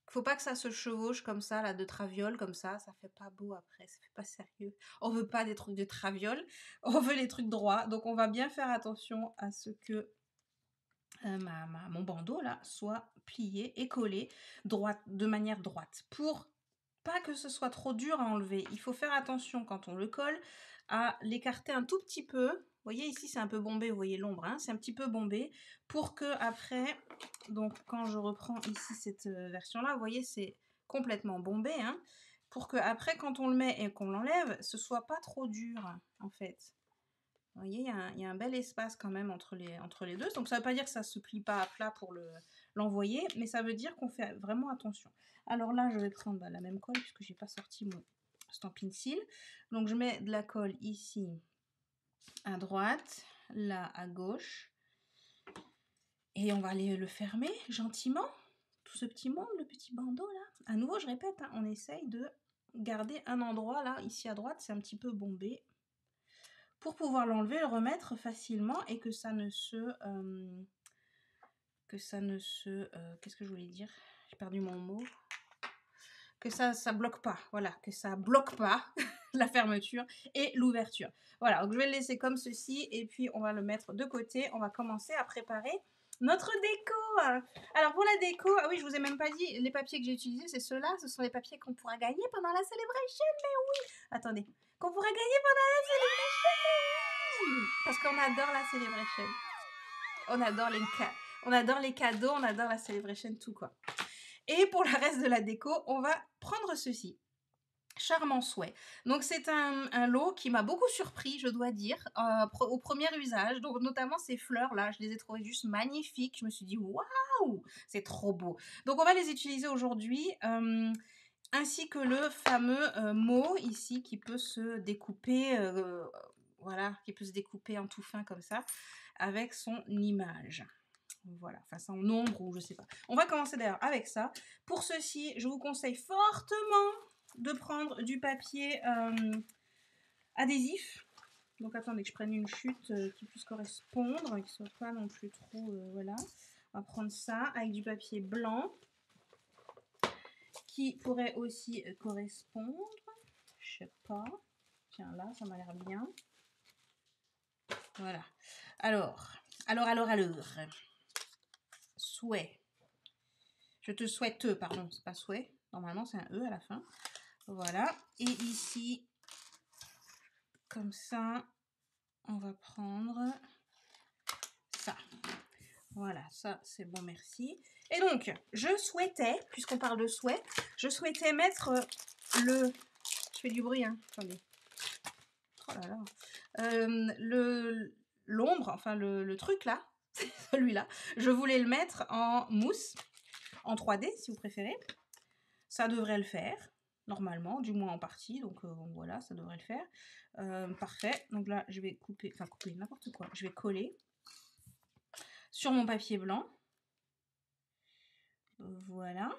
faut pas que ça se chevauche comme ça, là, de traviole, comme ça fait pas beau après, ça fait pas sérieux. On veut pas des trucs de traviole, on veut les trucs droits. Donc, on va bien faire attention à ce que mon bandeau, là, soit plié et collé de manière droite. Pour pas que ce soit trop dur à enlever. Il faut faire attention quand on le colle à l'écarter un tout petit peu. Vous voyez ici c'est un peu bombé, vous voyez l'ombre, hein, c'est un petit peu bombé pour que après, donc quand je reprends ici cette version là, vous voyez c'est complètement bombé, hein, pour que après quand on le met et qu'on l'enlève, ce soit pas trop dur en fait. Vous voyez, il y a un bel espace quand même entre les deux. Donc ça ne veut pas dire que ça ne se plie pas à plat pour l'envoyer, mais ça veut dire qu'on fait vraiment attention. Alors là, je vais prendre la même colle puisque je n'ai pas sorti mon Stampin' Seal. Donc je mets de la colle ici à droite, là à gauche. Et on va aller le fermer gentiment. Tout ce petit monde, le petit bandeau là. À nouveau, je répète, hein, on essaye de garder un endroit là, ici à droite, c'est un petit peu bombé. pour pouvoir l'enlever et le remettre facilement et que ça ne se... qu'est-ce que je voulais dire? J'ai perdu mon mot. Que ça bloque pas, voilà, que ça bloque pas la fermeture et l'ouverture. Voilà, donc je vais le laisser comme ceci et puis on va le mettre de côté. On va commencer à préparer notre déco. Alors pour la déco, ah oui, je vous ai même pas dit, les papiers que j'ai utilisés, c'est ceux-là. Ce sont les papiers qu'on pourra gagner pendant la celebration, mais oui. Attendez, qu'on pourra gagner pendant la celebration, mais oui. Parce qu'on adore la celebration. On adore les cadeaux, on adore la celebration, tout quoi. Et pour le reste de la déco, on va prendre ceci. Charmant souhait. Donc c'est un lot qui m'a beaucoup surpris, je dois dire, au premier usage. Donc notamment ces fleurs là, je les ai trouvées juste magnifiques. Je me suis dit waouh, c'est trop beau. Donc on va les utiliser aujourd'hui, ainsi que le fameux mot ici qui peut se découper, voilà, qui peut se découper en tout fin comme ça, avec son image. Voilà, enfin c'est en ombre ou je sais pas. On va commencer d'ailleurs avec ça. Pour ceci, je vous conseille fortement de prendre du papier adhésif. Donc attendez que je prenne une chute qui puisse correspondre, qui soit pas non plus trop... voilà. On va prendre ça avec du papier blanc qui pourrait aussi correspondre. Je sais pas. Tiens là, ça m'a l'air bien. Voilà. Alors. Souhait. Je te souhaite, pardon, c'est pas souhait. Normalement, c'est un E à la fin. Voilà. Et ici, comme ça, on va prendre ça. Voilà, ça, c'est bon, merci. Et donc, je souhaitais, puisqu'on parle de souhait, je souhaitais mettre le... Je fais du bruit, hein. Attendez. Oh là là. L'ombre, enfin, le truc là, celui-là, je voulais le mettre en mousse, en 3D, si vous préférez. Ça devrait le faire, normalement, du moins en partie. Donc voilà, ça devrait le faire. Parfait. Donc là, je vais couper n'importe quoi. Je vais coller sur mon papier blanc. Voilà.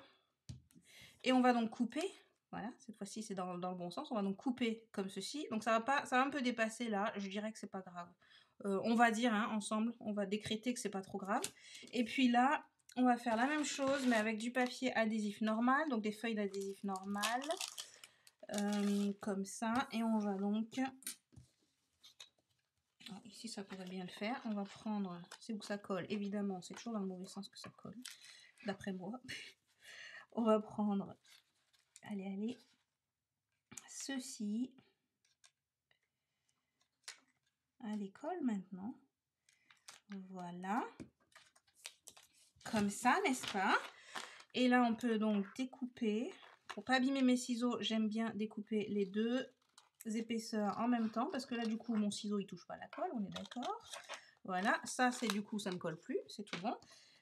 Et on va donc couper. Voilà, cette fois-ci, c'est dans le bon sens. On va donc couper comme ceci. Donc ça va un peu dépasser là. Je dirais que c'est pas grave. On va dire ensemble, on va décréter que c'est pas trop grave. Et puis là, on va faire la même chose, mais avec du papier adhésif normal, donc des feuilles d'adhésif normal, comme ça. Et on va donc... Alors, ici, ça pourrait bien le faire. On va prendre... C'est où ça colle, évidemment. C'est toujours dans le mauvais sens que ça colle, d'après moi. On va prendre... Allez. Ceci... à l'école maintenant. Voilà. Comme ça, n'est-ce pas? Et là, on peut donc découper. Pour pas abîmer mes ciseaux, j'aime bien découper les deux épaisseurs en même temps. Parce que là, du coup, mon ciseau, il touche pas la colle. On est d'accord? Voilà. Ça, c'est du coup, ça ne colle plus. C'est tout bon.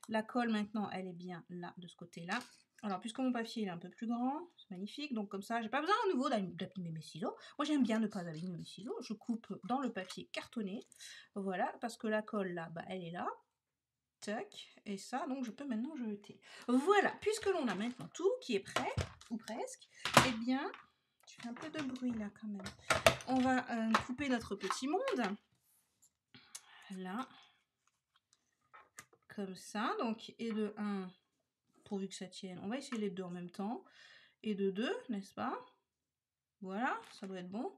La colle, maintenant, elle est bien là, de ce côté-là. Alors, puisque mon papier il est un peu plus grand, c'est magnifique. Donc, comme ça, j'ai pas besoin à nouveau d'abîmer mes ciseaux. Moi, j'aime bien ne pas abîmer mes ciseaux. Je coupe dans le papier cartonné. Voilà, parce que la colle, là, bah, elle est là. Tac. Et ça, donc, je peux maintenant jeter. Voilà, puisque l'on a maintenant tout qui est prêt, ou presque, eh bien, je fais un peu de bruit, là, quand même. On va couper notre petit monde. Là. Comme ça. Donc, et de 1... pourvu que ça tienne. On va essayer les deux en même temps. Et de 2, n'est-ce pas? Voilà, ça doit être bon.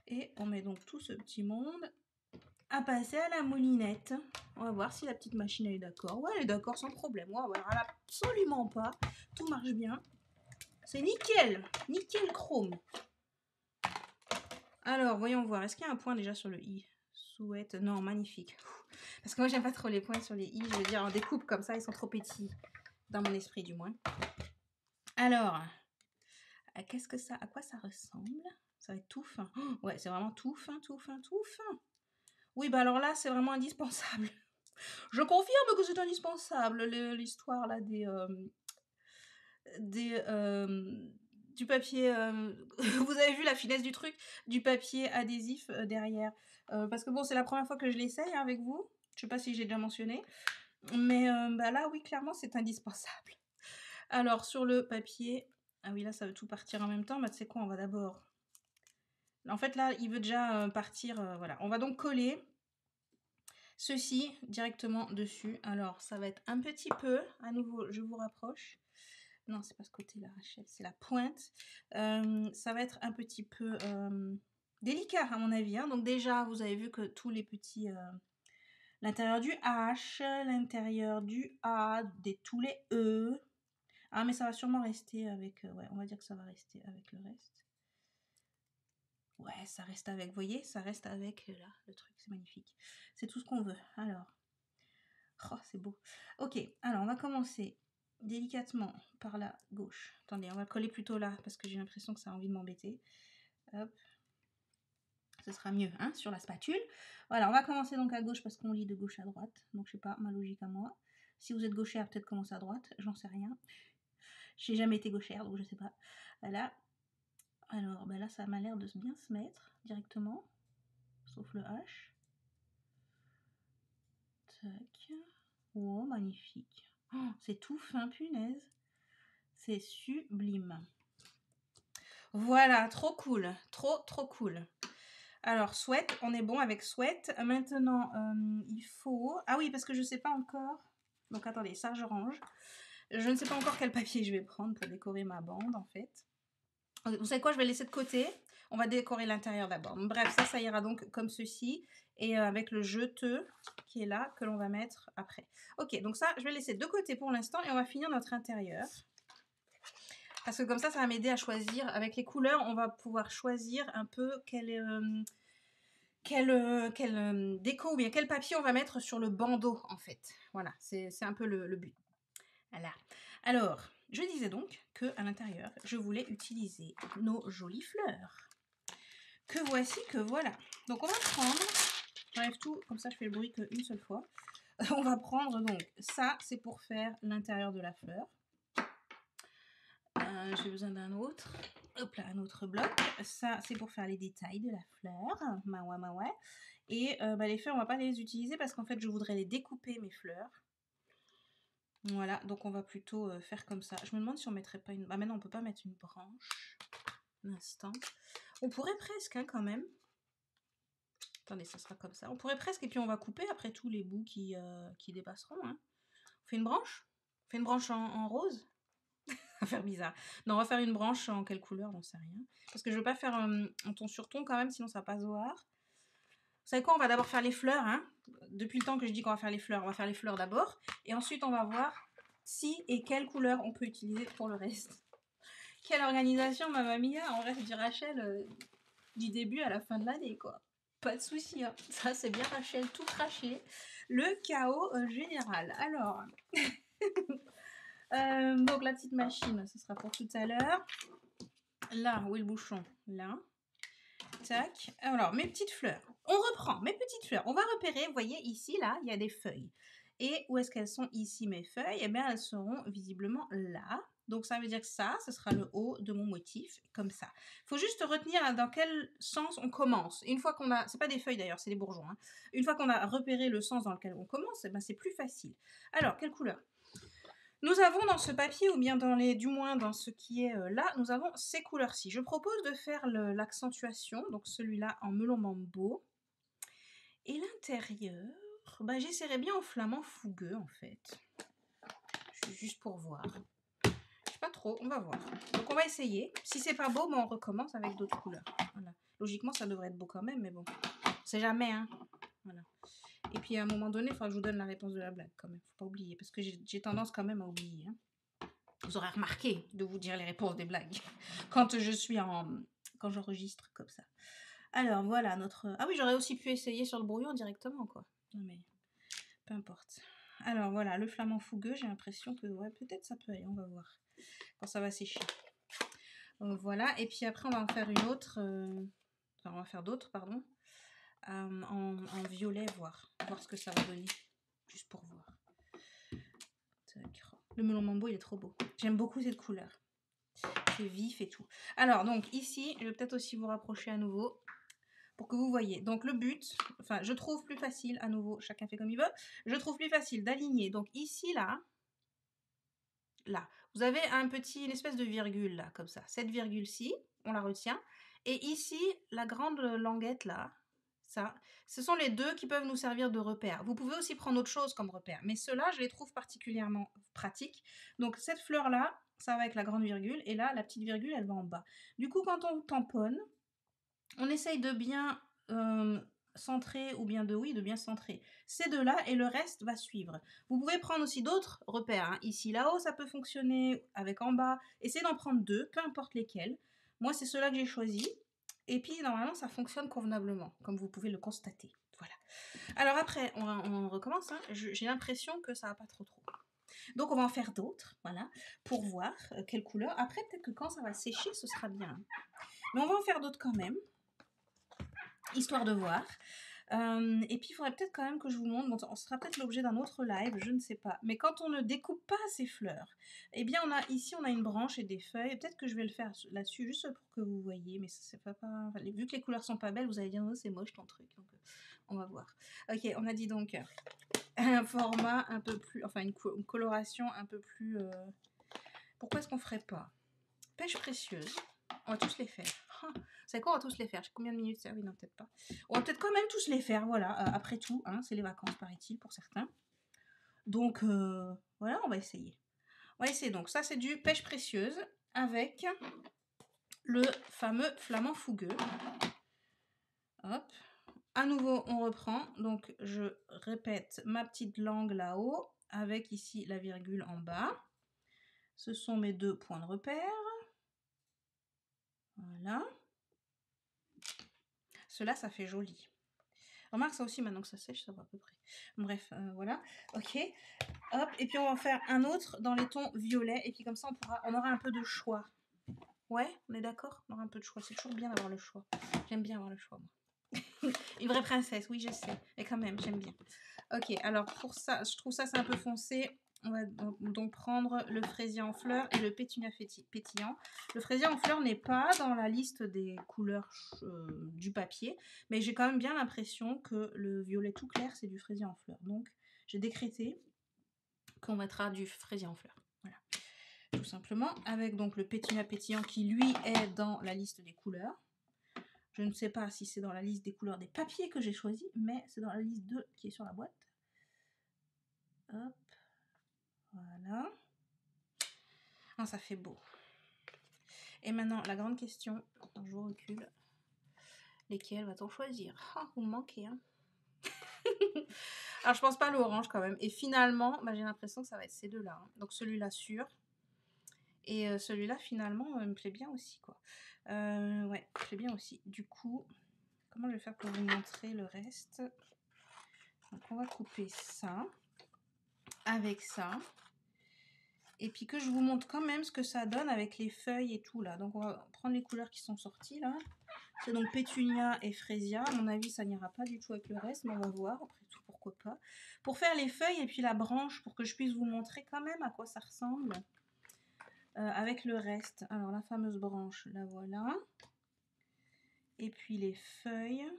Et on met donc tout ce petit monde à passer à la moulinette. On va voir si la petite machine elle est d'accord. Ouais, elle est d'accord sans problème. Ouais, alors absolument pas. Tout marche bien. C'est nickel. Nickel chrome. Alors, voyons voir. Est-ce qu'il y a un point déjà sur le i? Souhaite. Non, magnifique. Parce que moi, j'aime pas trop les points sur les i. Je veux dire, en découpe comme ça, ils sont trop petits. Dans mon esprit, du moins. Alors, à quoi ça ressemble? Ça va être tout fin. Oh, ouais, c'est vraiment tout fin. Oui, bah alors là, c'est vraiment indispensable. Je confirme que c'est indispensable, l'histoire là du papier. Vous avez vu la finesse du truc? Du papier adhésif derrière. Parce que bon, c'est la première fois que je l'essaye avec vous. Je sais pas si j'ai déjà mentionné. Mais bah là, oui, clairement, c'est indispensable. Alors, sur le papier... Ah oui, là, ça veut tout partir en même temps. Bah, tu sais quoi, on va d'abord En fait, là, il veut déjà partir. Voilà. On va donc coller ceci directement dessus. Alors, ça va être un petit peu, à nouveau, je vous rapproche. Non, c'est pas ce côté-là, Rachel, c'est la pointe. Ça va être un petit peu délicat, à mon avis. Hein. Donc déjà, vous avez vu que tous les petits... l'intérieur du H, l'intérieur du A, tous les E. Ah, mais ça va sûrement rester avec... ouais, on va dire que ça va rester avec le reste. Ouais, ça reste avec, vous voyez, ça reste avec, là, le truc, c'est magnifique. C'est tout ce qu'on veut. Alors, oh, c'est beau. Ok, alors on va commencer délicatement par la gauche. Attendez, on va coller plutôt là, parce que j'ai l'impression que ça a envie de m'embêter. Hop. Ce sera mieux, hein, sur la spatule. Voilà, on va commencer donc à gauche, parce qu'on lit de gauche à droite. Donc, je sais pas, ma logique à moi. Si vous êtes gauchère, peut-être commencer à droite, j'en sais rien. J'ai jamais été gauchère, donc je sais pas. Voilà. Alors, ben là, ça m'a l'air de bien se mettre directement. Sauf le H. Tac. Oh, magnifique. Oh, c'est tout fin, punaise. C'est sublime. Voilà, trop cool. Trop cool. Alors, sweat, on est bon avec sweat. Maintenant, il faut... Ah oui, parce que je ne sais pas encore... Donc, attendez, ça, je range. Je ne sais pas encore quel papier je vais prendre pour décorer ma bande, en fait. Vous savez quoi, je vais laisser de côté. On va décorer l'intérieur d'abord. Bref, ça ira donc comme ceci. Et avec le jeteux qui est là, que l'on va mettre après. Ok, donc ça, je vais laisser de côté pour l'instant. Et on va finir notre intérieur. Parce que comme ça va m'aider à choisir. Avec les couleurs, on va pouvoir choisir un peu quelle déco ou bien quel papier on va mettre sur le bandeau, en fait. Voilà, c'est un peu le but. Voilà. Alors, je disais donc qu'à l'intérieur, je voulais utiliser nos jolies fleurs. Que voici, que voilà. Donc, on va prendre... J'enlève tout, comme ça je fais le bruit qu'une seule fois. On va prendre donc, ça c'est pour faire l'intérieur de la fleur. J'ai besoin d'un autre. Hop là, un autre bloc. Ça c'est pour faire les détails de la fleur. Ouais. Et les fleurs, on va pas les utiliser parce qu'en fait je voudrais les découper, mes fleurs. Voilà, donc on va plutôt faire comme ça. Je me demande si on mettrait pas une... Ah, maintenant on peut pas mettre une branche. Un instant. On pourrait presque, hein, quand même. Attendez, ça sera comme ça. On pourrait presque, et puis on va couper après tous les bouts qui dépasseront. Hein. On fait une branche? On fait une branche en rose? Ça va faire bizarre. Non, on va faire une branche en quelle couleur? J'en sais rien. Parce que je veux pas faire un ton sur ton quand même, sinon ça va pas se voir. Vous savez quoi? On va d'abord faire les fleurs. Hein. Depuis le temps que je dis qu'on va faire les fleurs, on va faire les fleurs d'abord. Et ensuite, on va voir si et quelle couleur on peut utiliser pour le reste. Quelle organisation, mamma mia! En vrai, c'est du Rachel du début à la fin de l'année, quoi. Pas de souci, hein. Ça c'est bien Rachel, tout craché. Le chaos général. Alors, donc la petite machine, ce sera pour tout à l'heure. Là, où est le bouchon? Là. Tac. Alors, mes petites fleurs. On reprend mes petites fleurs. On va repérer, vous voyez, ici, là, il y a des feuilles. Et où est-ce qu'elles sont ici, mes feuilles? Eh bien, elles seront visiblement là. Donc, ça veut dire que ça, ce sera le haut de mon motif, comme ça. Il faut juste retenir dans quel sens on commence. Une fois qu'on a... C'est pas des feuilles d'ailleurs, c'est des bourgeons. Hein. Une fois qu'on a repéré le sens dans lequel on commence, eh ben, c'est plus facile. Alors, quelle couleur? Nous avons dans ce papier, ou bien du moins dans ce qui est là, nous avons ces couleurs-ci. Je propose de faire l'accentuation, donc celui-là en melon mambo. Et l'intérieur, bah, j'essaierai bien en flamand fougueux en fait. Juste pour voir. Je sais pas trop, on va voir. Donc on va essayer. Si c'est pas beau, bah, on recommence avec d'autres couleurs. Voilà. Logiquement, ça devrait être beau quand même, mais bon. On sait jamais, hein. Voilà. Et puis à un moment donné, il faudra que je vous donne la réponse de la blague quand même. Faut pas oublier, parce que j'ai tendance quand même à oublier. Hein. Vous aurez remarqué de vous dire les réponses des blagues quand quand j'enregistre comme ça. Alors voilà notre... Ah oui, j'aurais aussi pu essayer sur le brouillon directement, quoi. Non mais, peu importe. Alors voilà, le flamand fougueux, j'ai l'impression que, ouais, peut-être ça peut aller, on va voir. Quand ça va sécher. Voilà, et puis après on va en faire une autre... Enfin, on va faire d'autres, pardon. En violet, voir ce que ça va donner. Juste pour voir. Le melon mambo, il est trop beau. J'aime beaucoup cette couleur. C'est vif et tout. Alors, donc ici, je vais peut-être aussi vous rapprocher à nouveau pour que vous voyez. Donc le but, enfin, je trouve plus facile, à nouveau, chacun fait comme il veut, je trouve plus facile d'aligner. Donc ici, là, vous avez une espèce de virgule, là, comme ça. Cette virgule-ci, on la retient. Et ici, la grande languette là, ça, ce sont les deux qui peuvent nous servir de repère. Vous pouvez aussi prendre autre chose comme repère, mais ceux-là, je les trouve particulièrement pratiques. Donc cette fleur-là, ça va avec la grande virgule, et là, la petite virgule, elle va en bas. Du coup, quand on tamponne, on essaye de bien centrer, ou bien de bien centrer ces deux-là, et le reste va suivre. Vous pouvez prendre aussi d'autres repères. Hein. Ici, là-haut, ça peut fonctionner, avec en bas. Essayez d'en prendre deux, peu importe lesquels. Moi, c'est ceux-là que j'ai choisis. Et puis, normalement, ça fonctionne convenablement, comme vous pouvez le constater. Voilà. Alors après, on recommence. Hein. J'ai l'impression que ça va pas trop. Donc, on va en faire d'autres, voilà, pour voir quelle couleur. Après, peut-être que quand ça va sécher, ce sera bien. Mais on va en faire d'autres quand même, histoire de voir. Et puis, il faudrait peut-être quand même que je vous montre, bon, on sera peut-être l'objet d'un autre live, je ne sais pas. Mais quand on ne découpe pas ces fleurs, eh bien, ici, on a une branche et des feuilles. Peut-être que je vais le faire là-dessus, juste pour que vous voyez. Mais c'est pas... Vu que les couleurs sont pas belles, vous allez dire, oh, c'est moche ton truc. Donc, on va voir. Ok, on a dit donc un format un peu plus... Enfin, une coloration un peu plus... Pourquoi est-ce qu'on ferait pas pêche précieuse? On va tous les faire. Oh, vous savez quoi, on va tous les faire. J'ai combien de minutes? Oui, non, peut-être pas. On va peut-être quand même tous les faire, voilà. Après tout, hein, c'est les vacances, paraît-il, pour certains. Donc, voilà, on va essayer. On va essayer. Donc, ça, c'est du pêche précieuse avec le fameux flamand fougueux. Hop. À nouveau, on reprend. Donc, je répète ma petite langue là-haut avec ici la virgule en bas. Ce sont mes deux points de repère. Voilà. Cela, ça fait joli. Remarque, ça aussi, maintenant que ça sèche, ça va à peu près. Bref, voilà. Ok. Hop. Et puis, on va en faire un autre dans les tons violets. Et puis, comme ça, on aura un peu de choix. Ouais, on est d'accord? On aura un peu de choix. C'est toujours bien d'avoir le choix. J'aime bien avoir le choix, moi. Une vraie princesse, oui, je sais. Mais quand même, j'aime bien. Ok, alors pour ça, je trouve ça, c'est un peu foncé. On va donc prendre le fraisier en fleurs et le pétunia pétillant. Le fraisier en fleurs n'est pas dans la liste des couleurs du papier, mais j'ai quand même bien l'impression que le violet tout clair, c'est du fraisier en fleurs. Donc, j'ai décrété qu'on mettra du fraisier en fleurs. Voilà. Tout simplement, avec donc le pétunia pétillant qui, lui, est dans la liste des couleurs. Je ne sais pas si c'est dans la liste des couleurs des papiers que j'ai choisi, mais c'est dans la liste 2 qui est sur la boîte. Hop. Voilà. Ah, ça fait beau. Et maintenant, la grande question. Je vous recule. Lesquels va-t-on choisir? Ah, vous me manquez, hein. Alors, je pense pas à l'orange quand même. Et finalement, bah, j'ai l'impression que ça va être ces deux-là. Hein. Donc, celui-là sûr. Et celui-là, finalement, me plaît bien aussi, quoi. Ouais, me plaît bien aussi. Du coup, comment je vais faire pour vous montrer le reste? Donc, on va couper ça avec ça. Et puis que je vous montre quand même ce que ça donne avec les feuilles et tout là. Donc on va prendre les couleurs qui sont sorties là. C'est donc pétunia et frésia. À mon avis, ça n'ira pas du tout avec le reste, mais on va voir. Après tout, pourquoi pas. Pour faire les feuilles et puis la branche, pour que je puisse vous montrer quand même à quoi ça ressemble avec le reste. Alors la fameuse branche, la voilà. Et puis les feuilles.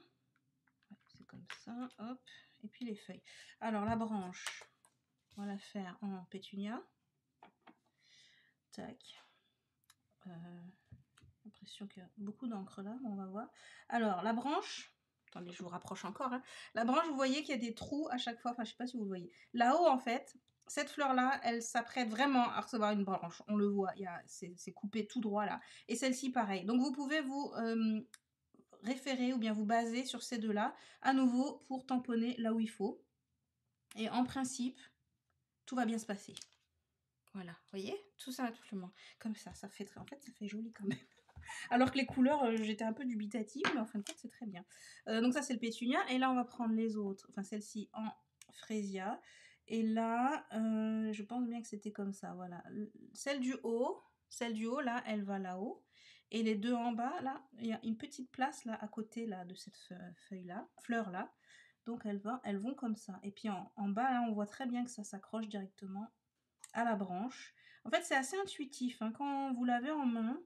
C'est comme ça, hop. Et puis les feuilles. Alors la branche, on va la faire en pétunia. Tac. L'impression qu'il y a beaucoup d'encre là, on va voir. Alors, la branche, attendez, je vous rapproche encore. Hein. La branche, vous voyez qu'il y a des trous à chaque fois, enfin, je sais pas si vous le voyez. Là-haut, en fait, cette fleur-là, elle s'apprête vraiment à recevoir une branche. On le voit, c'est coupé tout droit là. Et celle-ci, pareil. Donc, vous pouvez vous référer ou bien vous baser sur ces deux-là, à nouveau, pour tamponner là où il faut. Et en principe, tout va bien se passer. Voilà, vous voyez, tout simplement comme ça fait très, en fait ça fait joli quand même. Alors que les couleurs, j'étais un peu dubitative, mais en fin de compte c'est très bien. Donc ça c'est le pétunia, et là on va prendre les autres, enfin celle-ci en frésia, et là je pense bien que c'était comme ça, voilà. Celle du haut là, elle va là-haut, et les deux en bas là, il y a une petite place là à côté là de cette feuille là, fleur là, donc elles vont comme ça. Et puis en bas là, on voit très bien que ça s'accroche directement à la branche. En fait, c'est assez intuitif. Hein. Quand vous l'avez en main,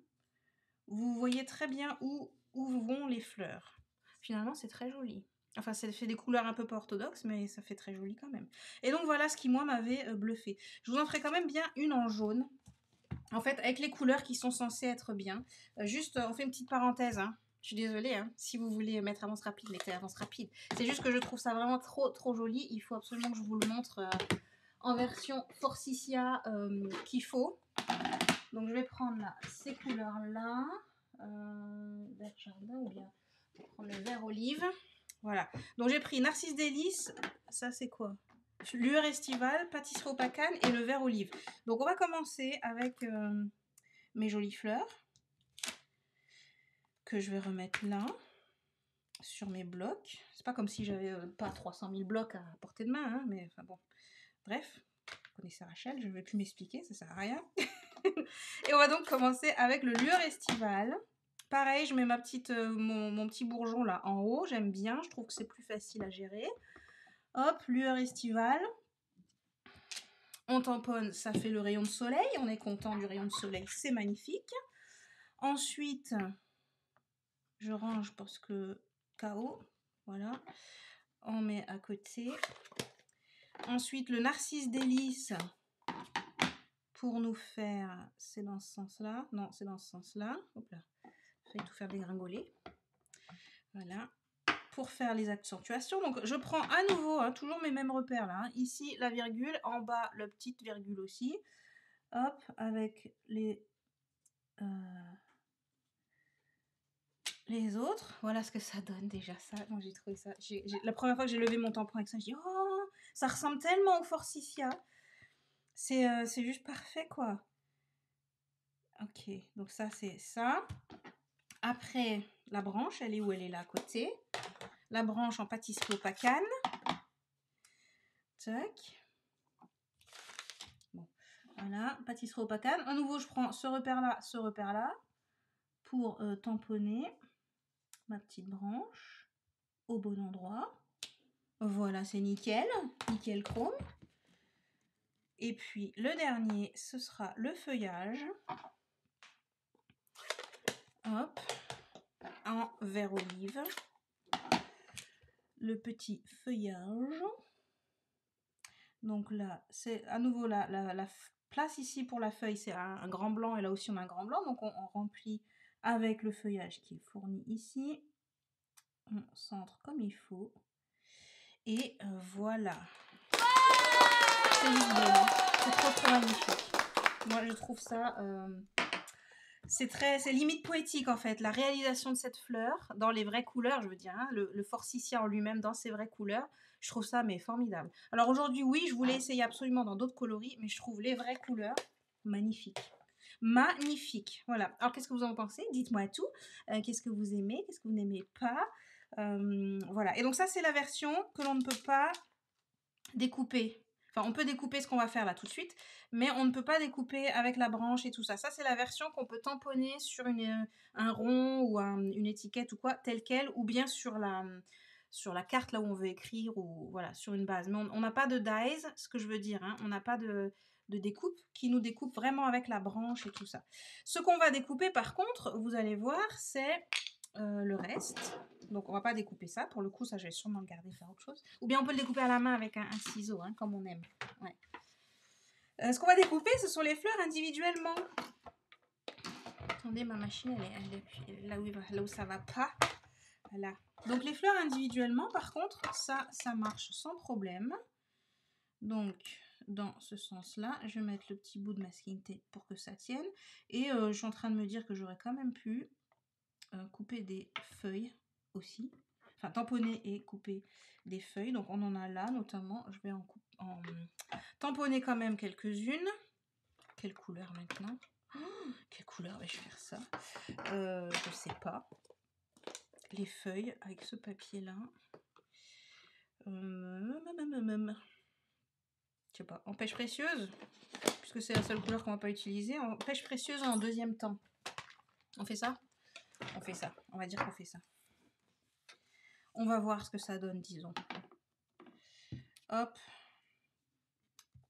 vous voyez très bien où vont les fleurs. Finalement, c'est très joli. Enfin, ça fait des couleurs un peu pas orthodoxes, mais ça fait très joli quand même. Et donc, voilà ce qui, moi, m'avait bluffé. Je vous en ferai quand même bien une en jaune. En fait, avec les couleurs qui sont censées être bien. Juste, on fait une petite parenthèse. Hein. Je suis désolée, hein. Si vous voulez mettre avance rapide, mettez avance rapide. C'est juste que je trouve ça vraiment trop joli. Il faut absolument que je vous le montre en version Forsythia qu'il faut. Donc je vais prendre là, ces couleurs-là. Vert jardin ou bien je vais prendre le vert olive. Voilà. Donc j'ai pris Narcisse Délices. Ça c'est quoi? Lueur estivale, pâtisserie au pacane et le vert olive. Donc on va commencer avec mes jolies fleurs que je vais remettre là sur mes blocs. C'est pas comme si j'avais pas 300 000 blocs à portée de main, hein, mais enfin bon. Bref, vous connaissez Rachel, je ne vais plus m'expliquer, ça sert à rien. Et on va donc commencer avec le lueur estival. Pareil, je mets ma petite, mon petit bourgeon là en haut, j'aime bien, je trouve que c'est plus facile à gérer. Hop, lueur estivale. On tamponne, ça fait le rayon de soleil, on est content du rayon de soleil, c'est magnifique. Ensuite, je range parce que KO, voilà, on met à côté. Ensuite, le Narcisse Délices, pour nous faire, c'est dans ce sens-là, non, c'est dans ce sens-là, hop là, je vais tout faire dégringoler, voilà, pour faire les accentuations. Donc, je prends à nouveau, hein, toujours mes mêmes repères là, hein. Ici, la virgule, en bas, la petite virgule aussi, hop, avec les autres, voilà ce que ça donne déjà ça. Moi j'ai trouvé ça, la première fois que j'ai levé mon tampon avec ça, j'ai dit oh, ça ressemble tellement au Forsythia, c'est juste parfait quoi. Ok, donc ça c'est ça. Après la branche, elle est où? Elle est là à côté. La branche en pâtisserie au pacane. Tac. Bon, voilà, pâtisserie au pacane. À nouveau je prends ce repère là pour tamponner ma petite branche au bon endroit. Voilà, c'est nickel, nickel chrome. Et puis le dernier, ce sera le feuillage. Hop, en vert olive. Le petit feuillage. Donc là, c'est à nouveau la place ici pour la feuille, c'est un grand blanc et là aussi on a un grand blanc. Donc on remplit avec le feuillage qui est fourni ici. On centre comme il faut. Et voilà. C'est juste beau, hein. C'est trop magnifique. Moi je trouve ça... c'est limite poétique en fait, la réalisation de cette fleur dans les vraies couleurs, je veux dire, hein, le Forsythia en lui-même dans ses vraies couleurs, je trouve ça mais formidable. Alors aujourd'hui, oui, je voulais essayer absolument dans d'autres coloris, mais je trouve les vraies couleurs magnifiques. Magnifique, voilà. Alors qu'est-ce que vous en pensez? Dites-moi tout. Qu'est-ce que vous aimez? Qu'est-ce que vous n'aimez pas? Voilà. Et donc ça, c'est la version que l'on ne peut pas découper. Enfin, on peut découper ce qu'on va faire là tout de suite, mais on ne peut pas découper avec la branche et tout ça. Ça, c'est la version qu'on peut tamponner sur un rond ou une étiquette ou quoi, telle quelle, ou bien sur la carte là où on veut écrire, ou voilà, sur une base. Mais on n'a pas de dies, ce que je veux dire, hein. On n'a pas de découpe qui nous découpe vraiment avec la branche et tout ça. Ce qu'on va découper, par contre, vous allez voir, c'est le reste. Donc on va pas découper ça, pour le coup ça je vais sûrement le garder, faire autre chose. Ou bien on peut le découper à la main avec un ciseau, hein, comme on aime. Ouais. Ce qu'on va découper, ce sont les fleurs individuellement. Attendez, ma machine elle est là où ça va pas. Voilà. Donc les fleurs individuellement, par contre, ça marche sans problème. Donc dans ce sens-là, je vais mettre le petit bout de masking tape pour que ça tienne. Et je suis en train de me dire que j'aurais quand même pu couper des feuilles aussi. Enfin, tamponner et couper des feuilles. Donc, on en a là, notamment. Je vais en tamponner quand même quelques-unes. Quelle couleur maintenant? Oh, quelle couleur vais-je faire ça? Je sais pas. Les feuilles avec ce papier-là. Je sais pas. En pêche précieuse, puisque c'est la seule couleur qu'on va pas utiliser. En pêche précieuse en deuxième temps. On fait ça? On fait ça. On va dire qu'on fait ça. On va voir ce que ça donne, disons. Hop.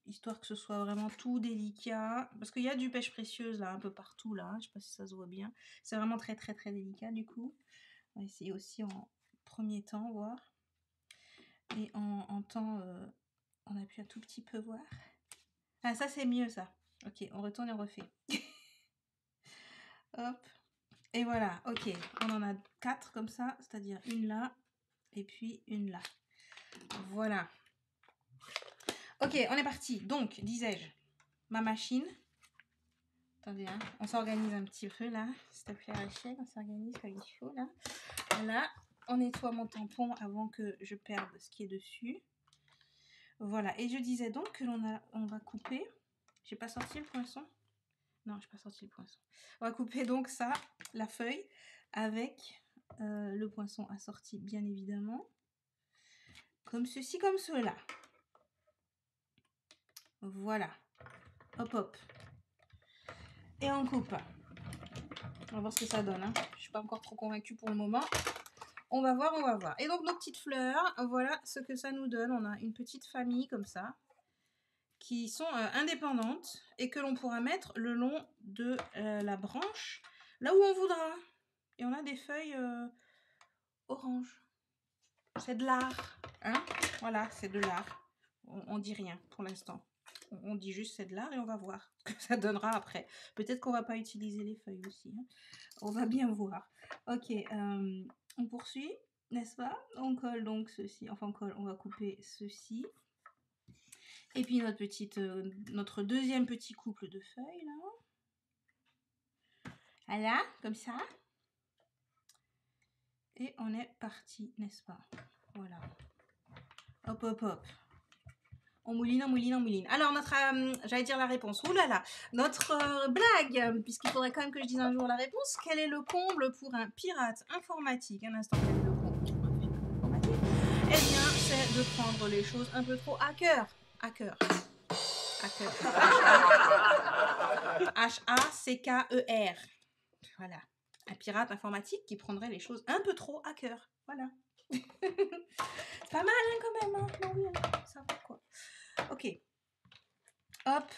Histoire que ce soit vraiment tout délicat. Parce qu'il y a du pêche précieuse là, un peu partout là. Je sais pas si ça se voit bien. C'est vraiment très délicat du coup. On va essayer aussi en premier temps, voir. Et en temps, on appuie un tout petit peu, voir. Ah, ça c'est mieux ça. Ok, on retourne et on refait. Hop. Et voilà, ok. On en a 4 comme ça, c'est-à-dire une là et puis une là. Voilà. Ok, on est parti. Donc, disais-je, ma machine. Attendez, hein, on s'organise un petit peu là. S'il te plaît, Rachel, on s'organise comme il faut là. Voilà, on nettoie mon tampon avant que je perde ce qui est dessus. Voilà, et je disais donc que on va couper. J'ai pas sorti le poinçon? Non, j'ai pas sorti le poinçon. On va couper donc ça, la feuille, avec le poinçon assorti, bien évidemment. Comme ceci, comme cela. Voilà. Hop, hop. Et on coupe. On va voir ce que ça donne. Hein. Je suis pas encore trop convaincue pour le moment. On va voir, on va voir. Et donc, nos petites fleurs, voilà ce que ça nous donne. On a une petite famille comme ça, qui sont indépendantes et que l'on pourra mettre le long de la branche, là où on voudra. Et on a des feuilles orange. C'est de l'art. Hein, voilà, c'est de l'art. On dit rien pour l'instant. On dit juste c'est de l'art et on va voir ce que ça donnera après. Peut-être qu'on va pas utiliser les feuilles aussi. Hein. On va bien voir. Ok, on poursuit, n'est-ce pas? On colle donc ceci. Enfin, on va couper ceci. Et puis notre deuxième petit couple de feuilles là. Voilà, comme ça. Et on est parti, n'est-ce pas? Voilà. Hop, hop, hop. On mouline, on mouline, on mouline. Alors, j'allais dire la réponse. Ouh là là, notre blague, puisqu'il faudrait quand même que je dise un jour la réponse. Quel est le comble pour un pirate informatique? Un instant, quel est le comble pour un pirate informatique? Eh bien, c'est de prendre les choses un peu trop à cœur. À cœur. À cœur. H-A-C-K-E-R. Voilà. Un pirate informatique qui prendrait les choses un peu trop à cœur. Voilà. Pas mal, hein, quand même. Hein. Non, oui, ça va quoi. Ok. Hop.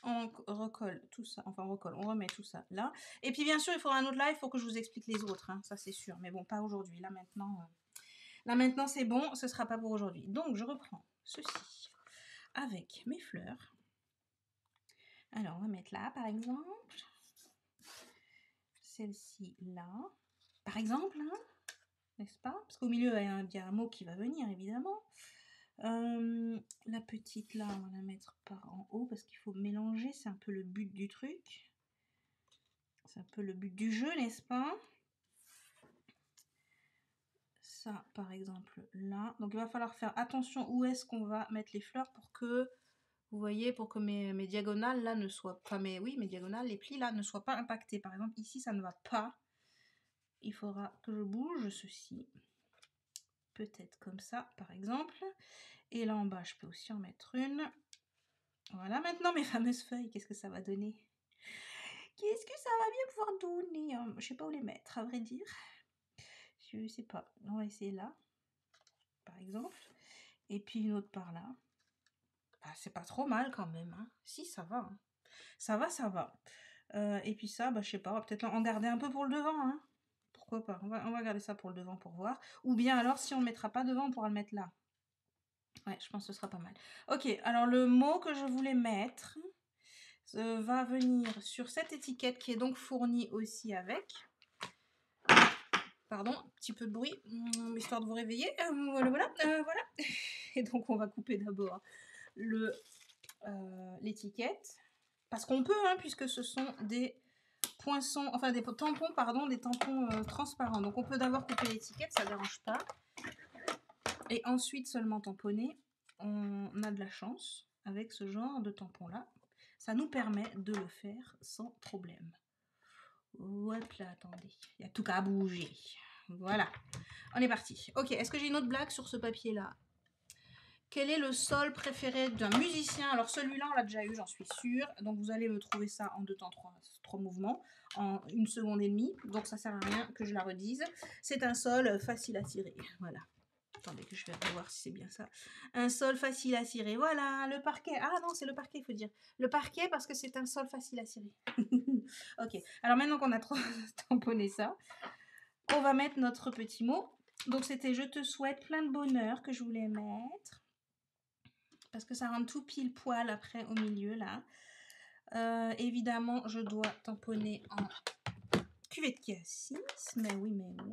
On recolle tout ça. Enfin, on remet tout ça là. Et puis, bien sûr, il faudra un autre live pour que je vous explique les autres. Hein. Ça, c'est sûr. Mais bon, pas aujourd'hui. Là, maintenant, c'est bon. Ce sera pas pour aujourd'hui. Donc, je reprends ceci avec mes fleurs. Alors, on va mettre là, par exemple. Celle-ci là. Par exemple, hein, n'est-ce pas? Parce qu'au milieu, il y a un mot qui va venir, évidemment. La petite là, on va la mettre par en haut parce qu'il faut mélanger, c'est un peu le but du truc. C'est un peu le but du jeu, n'est-ce pas? Ça, par exemple, là. Donc, il va falloir faire attention où est-ce qu'on va mettre les fleurs pour que, vous voyez, pour que mes diagonales là ne soient pas, mes diagonales, les plis là ne soient pas impactés. Par exemple, ici, ça ne va pas. Il faudra que je bouge ceci. Peut-être comme ça, par exemple. Et là en bas, je peux aussi en mettre une. Voilà, maintenant mes fameuses feuilles, qu'est-ce que ça va donner? Qu'est-ce que ça va bien pouvoir donner? Je sais pas où les mettre, à vrai dire. Je sais pas. On va essayer là, par exemple. Et puis une autre par là. Ah, c'est pas trop mal quand même. Hein. Si, ça va. Hein. Ça va, ça va. Et puis ça, je sais pas, on va peut-être en garder un peu pour le devant. Hein. Pourquoi pas? On va garder ça pour le devant pour voir. Ou bien alors, si on ne le mettra pas devant, on pourra le mettre là. Ouais, je pense que ce sera pas mal. Ok, alors le mot que je voulais mettre va venir sur cette étiquette qui est donc fournie aussi avec. Pardon, un petit peu de bruit, histoire de vous réveiller. Voilà. Et donc on va couper d'abord l'étiquette. Parce qu'on peut, hein, puisque ce sont des poinçons, enfin des tampons, pardon, des tampons transparents. Donc on peut d'abord couper l'étiquette, ça ne dérange pas. Et ensuite seulement tamponner. On a de la chance avec ce genre de tampon-là. Ça nous permet de le faire sans problème. Hop là, attendez. Il y a tout qu'à bouger. Voilà. On est parti. Ok, est-ce que j'ai une autre blague sur ce papier-là? Quel est le sol préféré d'un musicien? Alors celui-là, on l'a déjà eu, j'en suis sûre. Donc vous allez me trouver ça en 2 temps 3 mouvements, en 1 seconde et demie. Donc ça sert à rien que je la redise. C'est un sol facile à tirer. Voilà. Attendez que je vais revoir si c'est bien ça. Un sol facile à cirer. Voilà, le parquet. Ah non, c'est le parquet, il faut dire. Le parquet parce que c'est un sol facile à cirer. Ok, alors maintenant qu'on a tamponné ça, on va mettre notre petit mot. Donc c'était « Je te souhaite plein de bonheur » que je voulais mettre. Parce que ça rentre tout pile poil après au milieu là. Évidemment, je dois tamponner en cuvette cassis, mais oui, mais oui.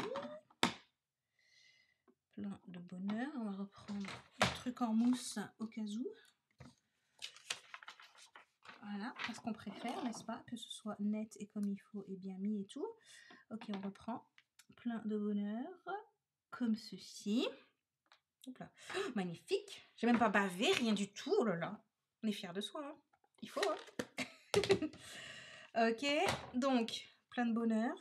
Plein de bonheur. On va reprendre le truc en mousse au cas où. Voilà, parce qu'on préfère, n'est-ce pas, que ce soit net et comme il faut et bien mis et tout. Ok, on reprend plein de bonheur, comme ceci. Hop là. Oh, magnifique. J'ai même pas bavé, rien du tout. Oh là là. On est fiers de soi. Hein. Il faut. Hein. Ok, donc plein de bonheur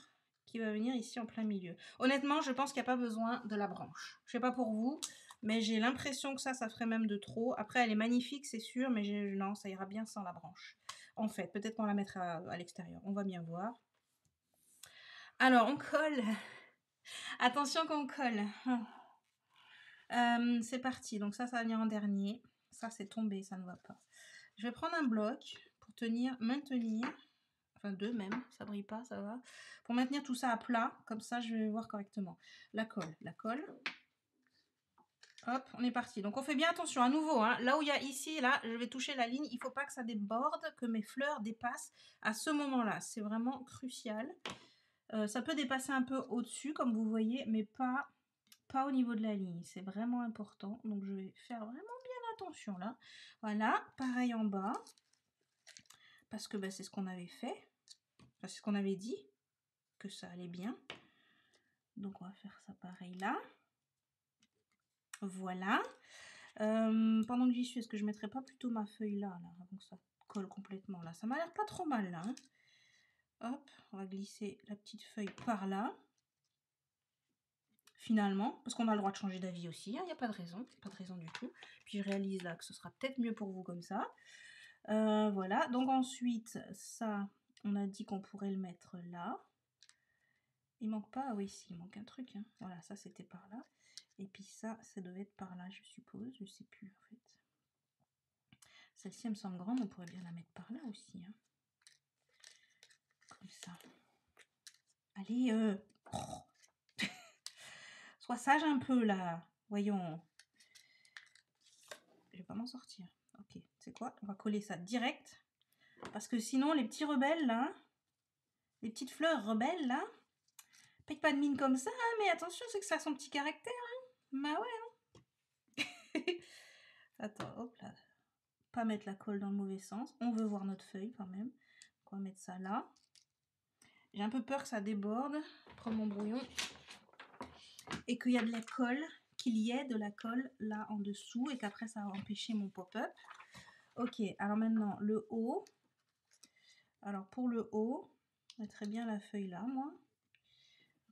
qui va venir ici en plein milieu. Honnêtement, je pense qu'il n'y a pas besoin de la branche. Je sais pas pour vous, mais j'ai l'impression que ça ferait même de trop. Après, elle est magnifique, c'est sûr, mais non, ça ira bien sans la branche. En fait, peut-être qu'on la mettra à l'extérieur. On va bien voir. Alors, on colle. Attention qu'on colle. C'est parti. Donc ça va venir en dernier. Ça, c'est tombé, ça ne va pas. Je vais prendre un bloc pour maintenir. Enfin, deux même, ça brille pas, ça va. Pour maintenir tout ça à plat, comme ça, je vais voir correctement. La colle. Hop, on est parti. Donc, on fait bien attention, à nouveau, hein, là où il y a ici, là, je vais toucher la ligne. Il ne faut pas que ça déborde, que mes fleurs dépassent à ce moment-là. C'est vraiment crucial. Ça peut dépasser un peu au-dessus, comme vous voyez, mais pas au niveau de la ligne. C'est vraiment important. Donc, je vais faire vraiment bien attention, là. Voilà, pareil en bas. Parce que c'est ce qu'on avait fait. Enfin, c'est ce qu'on avait dit. Que ça allait bien. Donc, on va faire ça pareil là. Voilà. Pendant que j'y suis, est-ce que je mettrais pas plutôt ma feuille là, avant que ça colle complètement là? Ça m'a l'air pas trop mal là. Hein. Hop, on va glisser la petite feuille par là. Finalement, parce qu'on a le droit de changer d'avis aussi, il n'y a pas de raison du tout. Puis je réalise là que ce sera peut-être mieux pour vous comme ça. Voilà, donc ensuite, ça, on a dit qu'on pourrait le mettre là. Il manque pas, ah oui, si, il manque un truc. Hein. Voilà, ça c'était par là. Et puis ça devait être par là, je suppose. Je sais plus en fait. Celle-ci, elle me semble grande, on pourrait bien la mettre par là aussi. Hein. Comme ça. Allez, sois sage un peu là. Voyons. Je vais pas m'en sortir. Ok, c'est quoi? On va coller ça direct. Parce que sinon, les petits rebelles là, les petites fleurs rebelles là, paye pas de mine comme ça, hein, mais attention, c'est que ça a son petit caractère. Hein. Bah ouais. Hein. Attends, hop là. Pas mettre la colle dans le mauvais sens. On veut voir notre feuille quand même. On va mettre ça là. J'ai un peu peur que ça déborde. Prends mon brouillon. Et qu'il y a de la colle, qu'il y ait de la colle là en dessous et qu'après ça va empêcher mon pop-up. Ok, alors maintenant le haut. Alors pour le haut, je mettrai bien la feuille là, moi.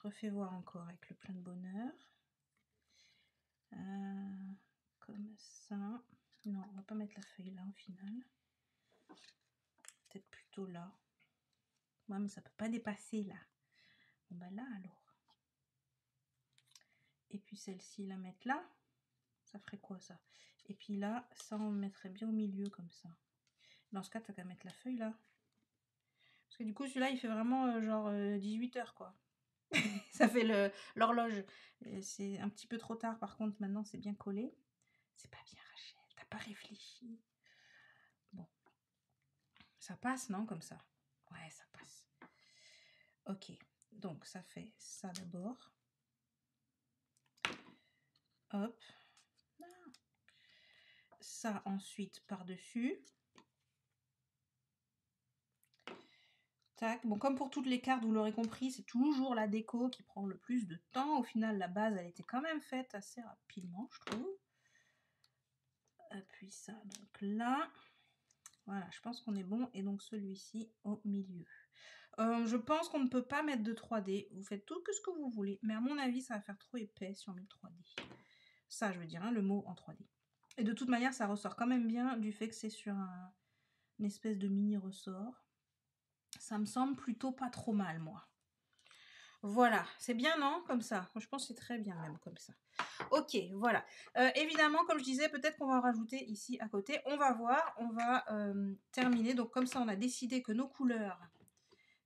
Refais voir encore avec le plein de bonheur. Comme ça. Non, on va pas mettre la feuille là au final. Peut-être plutôt là. Ouais, mais ça peut pas dépasser là. Bon bah là alors. Et puis celle-ci, la mettre là. Ça ferait quoi ça? Et puis là, ça on le mettrait bien au milieu comme ça. Dans ce cas, t'as qu'à mettre la feuille là. Parce que du coup, celui-là, il fait vraiment genre 18 heures quoi. Ça fait l'horloge. C'est un petit peu trop tard par contre, maintenant c'est bien collé. C'est pas bien Rachel, t'as pas réfléchi. Bon. Ça passe, non, comme ça? Ouais, ça passe. Ok, donc ça fait ça d'abord. Hop. Ça ensuite par-dessus. Tac. Bon, comme pour toutes les cartes, vous l'aurez compris, c'est toujours la déco qui prend le plus de temps. Au final, la base, elle était quand même faite assez rapidement, je trouve. Appuie ça donc là. Voilà, je pense qu'on est bon. Et donc celui-ci au milieu. Je pense qu'on ne peut pas mettre de 3D. Vous faites tout que ce que vous voulez. Mais à mon avis, ça va faire trop épais si on met le 3D. Ça, je veux dire, hein, le mot en 3D. Et de toute manière, ça ressort quand même bien du fait que c'est sur une espèce de mini ressort. Ça me semble plutôt pas trop mal, moi. Voilà, c'est bien, non? Comme ça. Je pense que c'est très bien, même, comme ça. Ok, voilà. Évidemment, comme je disais, peut-être qu'on va en rajouter ici à côté. On va voir, on va terminer. Donc, comme ça, on a décidé que nos couleurs,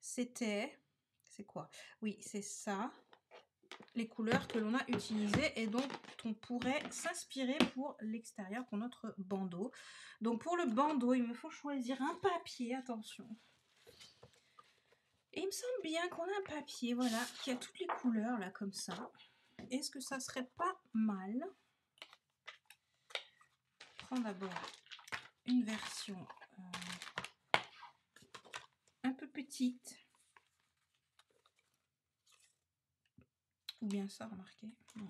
c'était... C'est quoi? Oui, c'est ça. Les couleurs que l'on a utilisées et dont on pourrait s'inspirer pour l'extérieur, pour notre bandeau. Donc, pour le bandeau, il me faut choisir un papier, attention. Et il me semble bien qu'on a un papier, voilà, qui a toutes les couleurs, là, comme ça. Est-ce que ça serait pas mal? Prends d'abord une version un peu petite. Ou bien ça, remarquez. Non.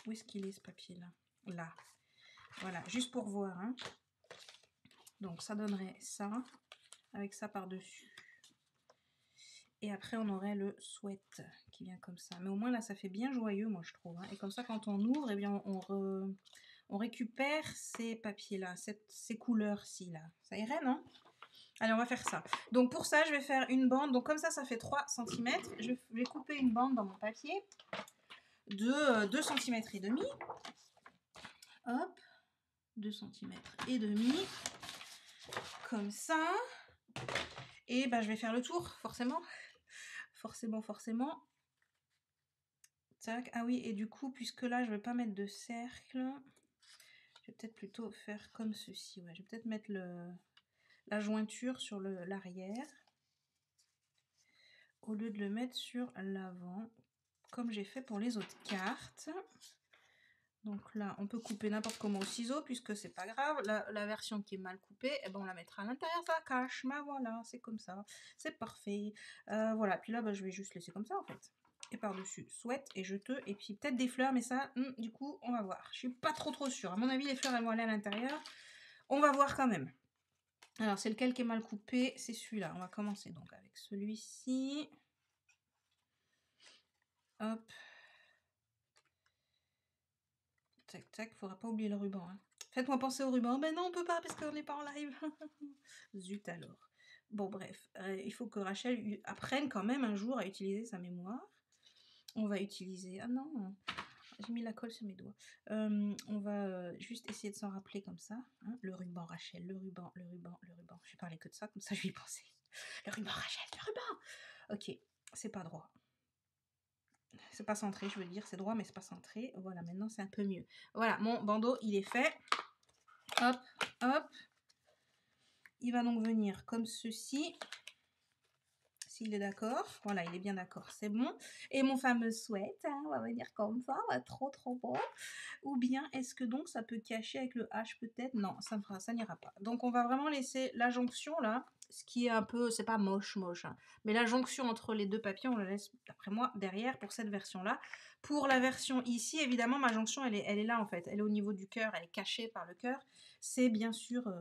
Où est-ce qu'il est, ce papier-là? Là. Voilà, juste pour voir. Hein. Donc, ça donnerait ça, avec ça par-dessus. Et après, on aurait le sweat qui vient comme ça. Mais au moins, là, ça fait bien joyeux, moi, je trouve. Hein. Et comme ça, quand on ouvre, eh bien, on récupère ces papiers-là, ces couleurs-ci, là. Ça irait, non? Allez, on va faire ça. Donc, pour ça, je vais faire une bande. Donc, comme ça fait 3 cm. Je vais couper une bande dans mon papier de 2 cm et demi. Hop, 2 cm et demi. Comme ça. Et ben, je vais faire le tour, forcément. Forcément. Tac. Ah oui, et du coup, puisque là, je ne vais pas mettre de cercle, je vais peut-être plutôt faire comme ceci. Ouais, je vais peut-être mettre la jointure sur l'arrière, au lieu de le mettre sur l'avant, comme j'ai fait pour les autres cartes. Donc là, on peut couper n'importe comment au ciseau, puisque c'est pas grave. La version qui est mal coupée, eh ben, on la mettra à l'intérieur, ça cache. Mais voilà, c'est comme ça. C'est parfait. Voilà, puis là, bah, je vais juste laisser comme ça, en fait. Et par-dessus, sweat et jeteux. Et puis peut-être des fleurs, mais ça, du coup, on va voir. Je suis pas trop sûre. À mon avis, les fleurs, elles vont aller à l'intérieur. On va voir quand même. Alors, c'est lequel qui est mal coupé? C'est celui-là. On va commencer donc avec celui-ci. Hop. Tac, tac. Faudra pas oublier le ruban. Hein. Faites-moi penser au ruban. Ben non, on peut pas parce qu'on n'est pas en live. Zut alors. Bon, bref. Il faut que Rachel apprenne quand même un jour à utiliser sa mémoire. On va utiliser... Ah non, j'ai mis la colle sur mes doigts. On va juste essayer de s'en rappeler comme ça. Hein. Le ruban, Rachel, le ruban. Je vais parler que de ça, comme ça je vais y penser. Le ruban, Rachel, le ruban. Ok, c'est pas droit. C'est pas centré, je veux dire. C'est droit, mais c'est pas centré. Voilà, maintenant c'est un peu mieux. Voilà, mon bandeau, il est fait. Hop, hop. Il va donc venir comme ceci. S'il est d'accord. Voilà, il est bien d'accord, c'est bon. Et mon fameux sweat, hein, on va venir comme ça, va trop beau. Ou bien, est-ce que donc ça peut cacher avec le H peut-être? Non, ça n'ira pas. Donc on va vraiment laisser la jonction là, ce qui est un peu, c'est pas moche, hein, mais la jonction entre les deux papiers, on la laisse, d'après moi, derrière pour cette version-là. Pour la version ici, évidemment, ma jonction, elle est là en fait. Elle est au niveau du cœur, elle est cachée par le cœur. C'est bien sûr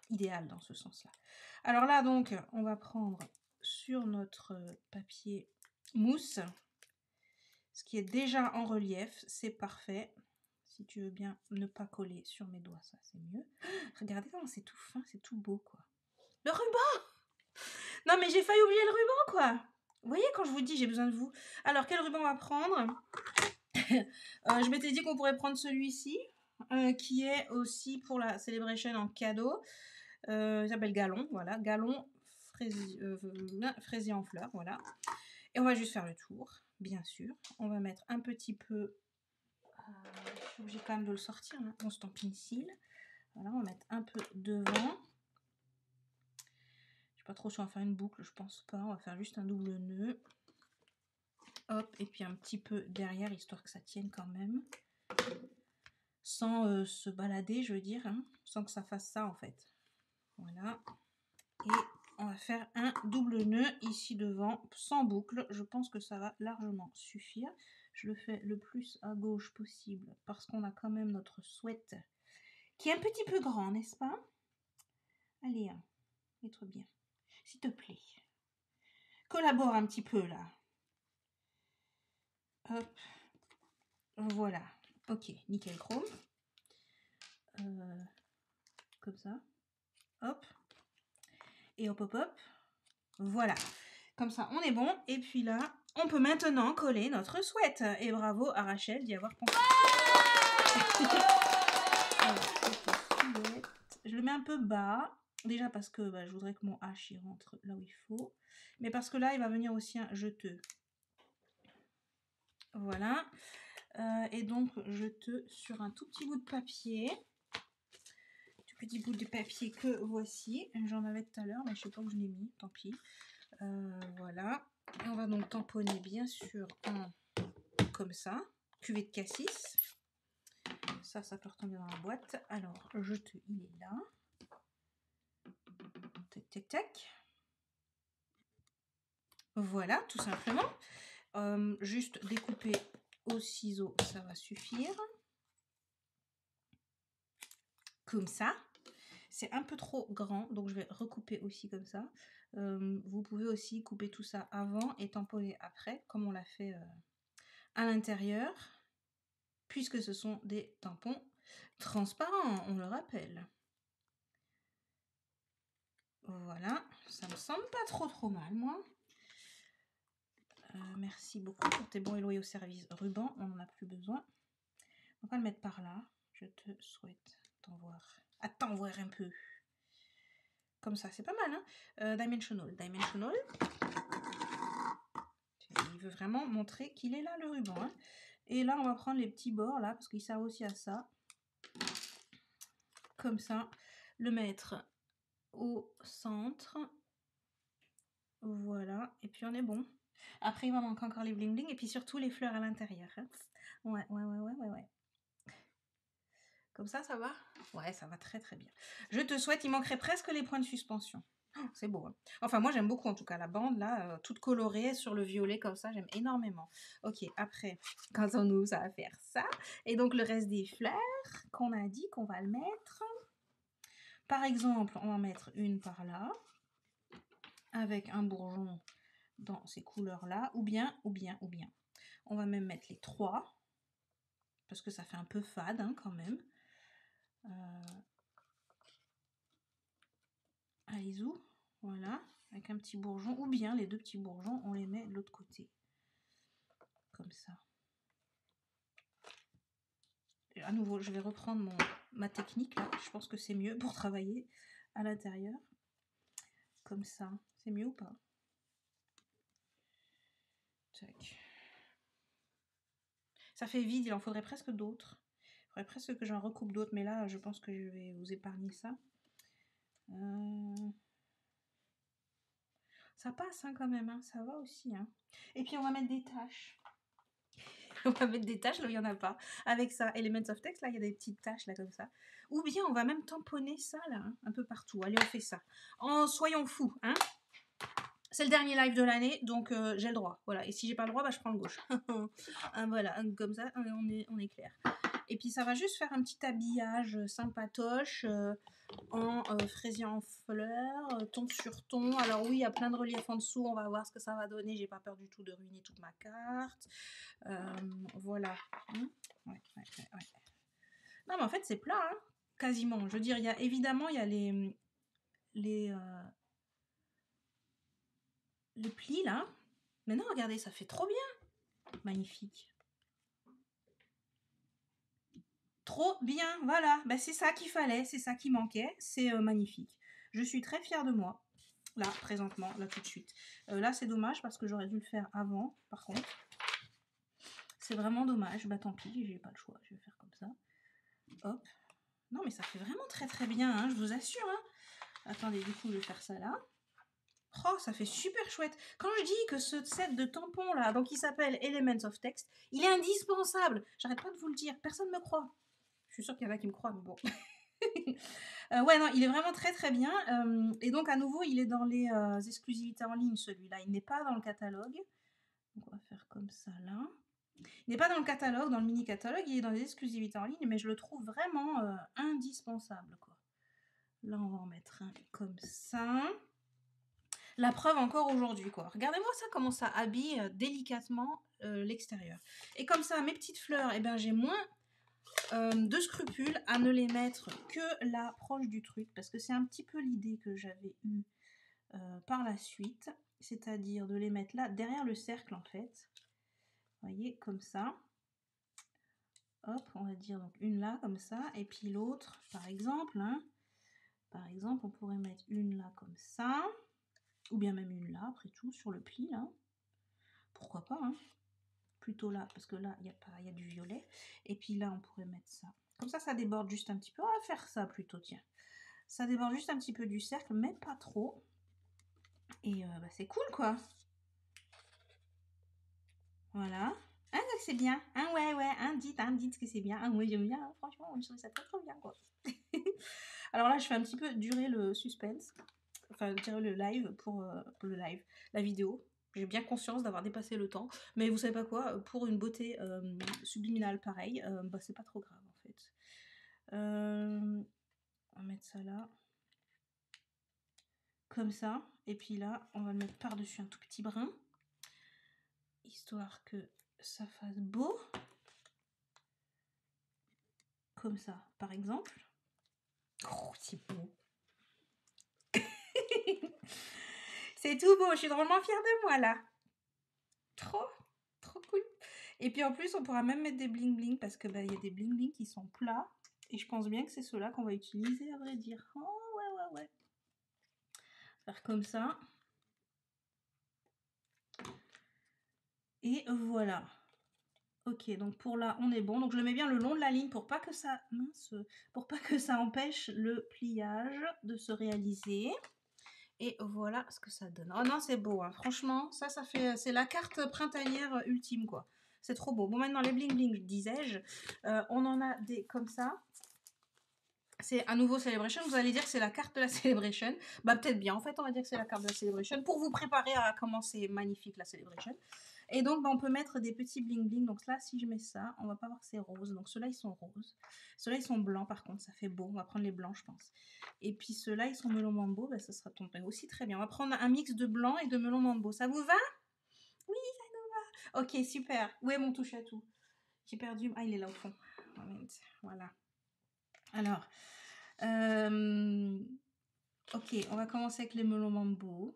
idéal dans ce sens-là. Alors là, donc, on va prendre sur notre papier mousse, ce qui est déjà en relief, c'est parfait. Si tu veux bien ne pas coller sur mes doigts, ça c'est mieux. Regardez comment c'est tout fin, c'est tout beau quoi. Le ruban! Non mais j'ai failli oublier le ruban quoi. Vous voyez quand je vous dis j'ai besoin de vous. Alors quel ruban on va prendre? Je m'étais dit qu'on pourrait prendre celui-ci, qui est aussi pour la Celebration en cadeau. Il s'appelle Galon, voilà, Galon fraisier en fleurs, voilà. Et on va juste faire le tour, bien sûr. On va mettre un petit peu, je suis obligée quand même de le sortir, hein, mon stampin-cil. Voilà, on va mettre un peu devant. Je sais pas trop si on va faire une boucle, je pense pas. On va faire juste un double nœud. Hop, et puis un petit peu derrière, histoire que ça tienne quand même. Sans se balader, je veux dire, hein, sans que ça fasse ça en fait. Voilà. Et on va faire un double nœud ici devant, sans boucle. Je pense que ça va largement suffire. Je le fais le plus à gauche possible, parce qu'on a quand même notre sweat, qui est un petit peu grand, n'est-ce pas? Allez, hein, mets-toi bien. S'il te plaît. Collabore un petit peu, là. Hop. Voilà. Ok, nickel chrome. Comme ça. Hop. Et hop, hop, hop. Voilà. Comme ça, on est bon. Et puis là, on peut maintenant coller notre sweat. Et bravo à Rachel d'y avoir pensé. Alors, je le mets un peu bas. Déjà parce que je voudrais que mon H il rentre là où il faut. Mais parce que là, il va venir aussi un jeteux. Voilà. Et donc, jeteux sur un tout petit bout de papier. Tout petit bout de papier que voici. J'en avais tout à l'heure, mais je sais pas où je l'ai mis. Tant pis. Voilà. Et on va donc tamponner bien sûr comme ça. Cuvée de cassis. Ça peut retomber dans la boîte. Alors, il est là. Tac, tac, tac. Voilà, tout simplement. Juste découper au ciseau, ça va suffire. Comme ça. C'est un peu trop grand, donc je vais recouper aussi comme ça. Vous pouvez aussi couper tout ça avant et tamponner après, comme on l'a fait à l'intérieur, puisque ce sont des tampons transparents, on le rappelle. Voilà, ça me semble pas trop mal, moi. Merci beaucoup pour tes bons et loyaux services. Ruban, on n'en a plus besoin. On va le mettre par là. Je te souhaite t'en voir. Attends, voir un peu. Comme ça, c'est pas mal, hein. Dimensional. Il veut vraiment montrer qu'il est là, le ruban, hein. Et là, on va prendre les petits bords, là, parce qu'ils servent aussi à ça. Comme ça. Le mettre au centre. Voilà. Et puis, on est bon. Après, il va manquer encore les bling bling. Et puis, surtout, les fleurs à l'intérieur, hein. Ouais. Comme ça va? Ouais, ça va très bien. Je te souhaite, il manquerait presque les points de suspension. Oh, c'est beau, hein. Enfin, moi, j'aime beaucoup, en tout cas, la bande, là, toute colorée sur le violet, comme ça, j'aime énormément. Ok, après, quand on ouvre, ça va faire ça. Et donc, le reste des fleurs qu'on a dit qu'on va le mettre. Par exemple, on va mettre une par là, avec un bourgeon dans ces couleurs-là, ou bien. On va même mettre les 3, parce que ça fait un peu fade, hein, quand même. Aïsou, voilà, avec un petit bourgeon, ou bien les 2 petits bourgeons, on les met de l'autre côté, comme ça. Et à nouveau, je vais reprendre ma technique, là. Je pense que c'est mieux pour travailler à l'intérieur, comme ça. C'est mieux ou pas? Tac. Ça fait vide, il en faudrait presque d'autres. Il faudrait presque que j'en recoupe d'autres, mais là, je pense que je vais vous épargner ça. Ça passe, hein, quand même, hein. Ça va aussi, hein. Et puis, on va mettre des taches. On va mettre des taches là où il n'y en a pas. Avec ça, Elements of Text, là, il y a des petites taches, là, comme ça. Ou bien, on va même tamponner ça, là, hein, un peu partout. Allez, on fait ça. Soyons fous, hein. C'est le dernier live de l'année, donc j'ai le droit. Voilà. Et si j'ai pas le droit, bah, je prends le gauche. Voilà, comme ça, on est clair. Et puis, ça va juste faire un petit habillage sympatoche en fraisier en fleurs, ton sur ton. Alors oui, il y a plein de reliefs en dessous. On va voir ce que ça va donner. J'ai pas peur du tout de ruiner toute ma carte. Voilà. Ouais. Non, mais en fait, c'est plat, hein, quasiment. Je veux dire, évidemment, il y a les plis, là. Mais non, regardez, ça fait trop bien. Magnifique. Trop bien, voilà. Ben, c'est ça qu'il fallait, c'est ça qui manquait. C'est magnifique. Je suis très fière de moi. Là, présentement, là, tout de suite. Là, c'est dommage parce que j'aurais dû le faire avant, par contre. C'est vraiment dommage. Bah, tant pis, j'ai pas le choix. Je vais faire comme ça. Hop. Non, mais ça fait vraiment très bien, hein, je vous assure, hein. Attendez, du coup, je vais faire ça là. Oh, ça fait super chouette. Quand je dis que ce set de tampons là, donc il s'appelle Elements of Text, il est indispensable. J'arrête pas de vous le dire, personne ne me croit. Je suis sûre qu'il y en a qui me croient, mais bon. Ouais, non, il est vraiment très bien. Et donc, à nouveau, il est dans les exclusivités en ligne, celui-là. Il n'est pas dans le catalogue. Donc, on va faire comme ça, là. Il n'est pas dans le catalogue, dans le mini-catalogue. Il est dans les exclusivités en ligne, mais je le trouve vraiment indispensable, quoi. Là, on va en mettre un comme ça. La preuve encore aujourd'hui, quoi. Regardez-moi ça, comment ça habille délicatement l'extérieur. Et comme ça, mes petites fleurs, eh ben, j'ai moins de scrupules à ne les mettre que là, proche du truc, parce que c'est un petit peu l'idée que j'avais eue par la suite, c'est-à-dire de les mettre là, derrière le cercle, en fait. Vous voyez, comme ça. Hop, on va dire donc une là, comme ça, et puis l'autre, par exemple, hein. Par exemple, on pourrait mettre une là, comme ça. Ou bien même une là, après tout, sur le pli, là. Pourquoi pas, hein. Plutôt là, parce que là, il y a du violet. Et puis là, on pourrait mettre ça. Comme ça déborde juste un petit peu. On va faire ça plutôt, tiens. Ça déborde juste un petit peu du cercle, mais pas trop. Et bah, c'est cool, quoi. Voilà. Ah, c'est bien. Ah, ouais, dites que c'est bien. Ah, ouais, j'aime bien. Hein. Franchement, je trouve ça très, très bien, quoi. Alors là, je fais un petit peu durer le suspense. Enfin, durer le live pour le live, la vidéo. J'ai bien conscience d'avoir dépassé le temps. Mais vous savez pas quoi, pour une beauté subliminale pareille, bah, c'est pas trop grave, en fait. On va mettre ça là. Comme ça. Et puis là, on va le mettre par-dessus un tout petit brin. Histoire que ça fasse beau. Comme ça, par exemple. Oh, c'est beau. C'est tout beau. Je suis drôlement fière de moi, là. Trop, trop cool. Et puis en plus, on pourra même mettre des bling bling parce que bah, y a des bling bling qui sont plats. Et je pense bien que c'est ceux-là qu'on va utiliser, à vrai dire. Oh, ouais. Faire comme ça. Et voilà. Ok, donc pour là, on est bon. Donc je le mets bien le long de la ligne pour pas que ça, pour pas que ça empêche le pliage de se réaliser. Et voilà ce que ça donne. Oh non, c'est beau, hein. Franchement, ça fait, c'est la carte printanière ultime, quoi. C'est trop beau. Bon, maintenant, les bling bling, disais-je, on en a des comme ça. C'est un nouveau Celebration. Vous allez dire que c'est la carte de la Celebration. Bah, peut-être bien. En fait, on va dire que c'est la carte de la Celebration pour vous préparer à comment c'est magnifique la Celebration. Et donc, bah, on peut mettre des petits bling bling. Donc là, si je mets ça, on va pas voir que c'est rose. Donc ceux-là, ils sont roses. Ceux-là, ils sont blancs, par contre. Ça fait beau. On va prendre les blancs, je pense. Et puis ceux-là, ils sont melon mambo. Bah, ça sera tombé aussi très bien. On va prendre un mix de blanc et de melon mambo. Ça vous va? Oui, ça nous va. Ok, super. Où est mon touche à tout? J'ai perdu. Ah, il est là au fond. Voilà. Alors, ok, on va commencer avec les melons mambo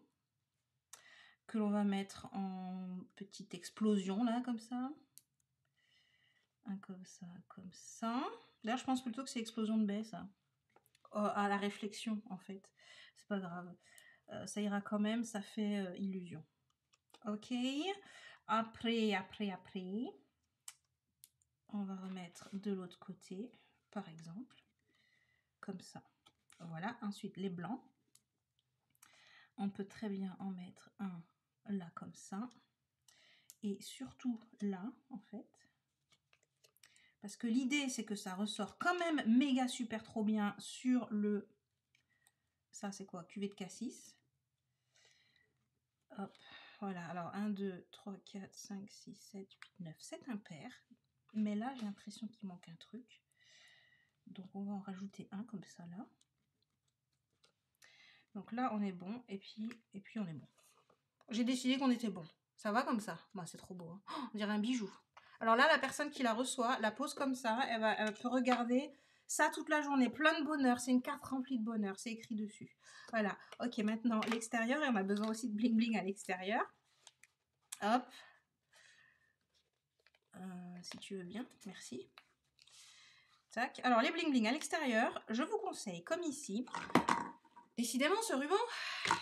que l'on va mettre en petite explosion là, comme ça. Un comme ça, comme ça. D'ailleurs, je pense plutôt que c'est explosion de baie, ça. À la réflexion, en fait. C'est pas grave. Ça ira quand même, ça fait illusion. Ok. Après, on va remettre de l'autre côté, par exemple. Comme ça. Voilà. Ensuite, les blancs. On peut très bien en mettre un là comme ça. Et surtout là, en fait. Parce que l'idée, c'est que ça ressort quand même méga super trop bien sur le... Ça, c'est quoi? Cuvée de cassis. Hop, voilà. Alors, 1, 2, 3, 4, 5, 6, 7, 8, 9. 7 impairs. Mais là, j'ai l'impression qu'il manque un truc. Donc, on va en rajouter un comme ça, là. Donc là, on est bon. Et puis on est bon. J'ai décidé qu'on était bon. Ça va comme ça? Bah, c'est trop beau. Hein. Oh, on dirait un bijou. Alors là, la personne qui la reçoit, la pose comme ça. Elle peut regarder ça toute la journée. Plein de bonheur. C'est une carte remplie de bonheur. C'est écrit dessus. Voilà. Ok, maintenant, l'extérieur. Et on a besoin aussi de bling bling à l'extérieur. Hop. Si tu veux bien. Merci. Tac. Alors, les bling bling à l'extérieur, je vous conseille, comme ici, décidément, ce ruban,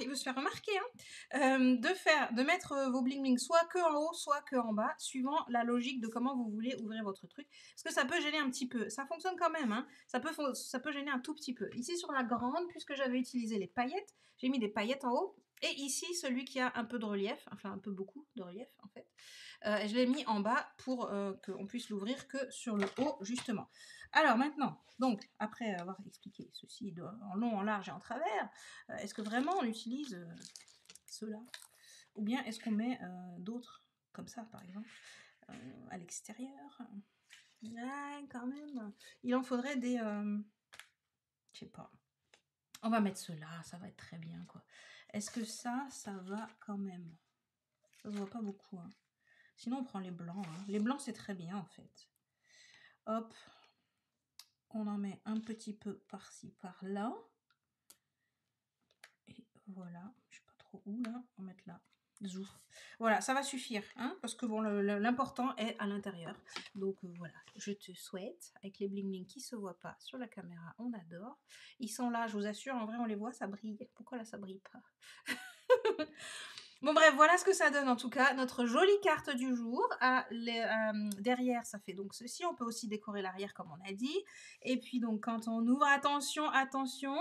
il veut se faire remarquer, hein, de mettre vos bling bling soit que en haut, soit que en bas, suivant la logique de comment vous voulez ouvrir votre truc. Parce que ça peut gêner un petit peu. Ça fonctionne quand même, hein. Ça peut gêner un tout petit peu. Ici, sur la grande, puisque j'avais utilisé les paillettes, j'ai mis des paillettes en haut. Et ici, celui qui a un peu de relief, enfin un peu beaucoup de relief, en fait, je l'ai mis en bas pour qu'on puisse l'ouvrir que sur le haut, justement. Alors maintenant, donc, après avoir expliqué ceci en long, en large et en travers, est-ce que vraiment on utilise ceux-là? Ou bien est-ce qu'on met d'autres, comme ça par exemple, à l'extérieur? Ouais, quand même. Il en faudrait des... je sais pas. On va mettre ceux-là, ça va être très bien, quoi. Est-ce que ça va quand même? Ça se voit pas beaucoup, hein. Sinon, on prend les blancs. Hein. Les blancs, c'est très bien, en fait. Hop. On en met un petit peu par-ci, par-là. Et voilà. Je sais pas trop où, là. On va mettre là. Zou. Voilà, ça va suffire. Hein, parce que bon, l'important est à l'intérieur. Donc, voilà. Je te souhaite, avec les bling bling qui se voient pas sur la caméra, on adore. Ils sont là, je vous assure. En vrai, on les voit, ça brille. Pourquoi là, ça brille pas? Bon bref, voilà ce que ça donne en tout cas, notre jolie carte du jour. Derrière, ça fait donc ceci. On peut aussi décorer l'arrière comme on a dit. Et puis donc quand on ouvre, attention, attention.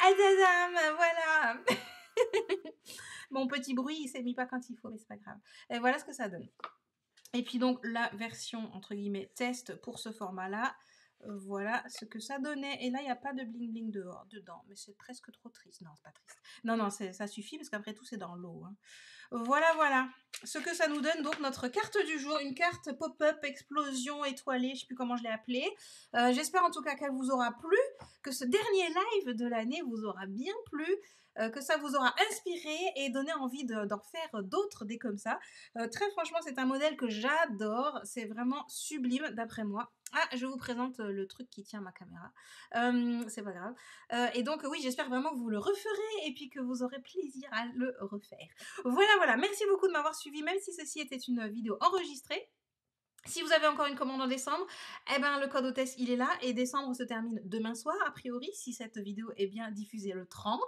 Adadam, voilà. mon petit bruit, il s'est mis pas quand il faut, mais c'est pas grave. Et voilà ce que ça donne. Et puis donc la version entre guillemets test pour ce format-là, voilà ce que ça donnait. Et là, il n'y a pas de bling bling dedans, mais c'est presque trop triste. Non, c'est pas triste. Non, non, ça suffit parce qu'après tout, c'est dans l'eau. Hein. Voilà, voilà. Ce que ça nous donne, donc notre carte du jour, une carte pop-up explosion étoilée, je ne sais plus comment je l'ai appelée. J'espère en tout cas qu'elle vous aura plu, que ce dernier live de l'année vous aura bien plu, que ça vous aura inspiré et donné envie d'en faire d'autres des comme ça. Très franchement, c'est un modèle que j'adore, c'est vraiment sublime d'après moi. Ah, je vous présente le truc qui tient ma caméra. C'est pas grave. Et donc, oui, j'espère vraiment que vous le referez et puis que vous aurez plaisir à le refaire. Voilà, voilà. Merci beaucoup de m'avoir suivi, même si ceci était une vidéo enregistrée. Si vous avez encore une commande en décembre, eh ben, le code hôtesse, il est là. Et décembre se termine demain soir, a priori, si cette vidéo est bien diffusée le 30.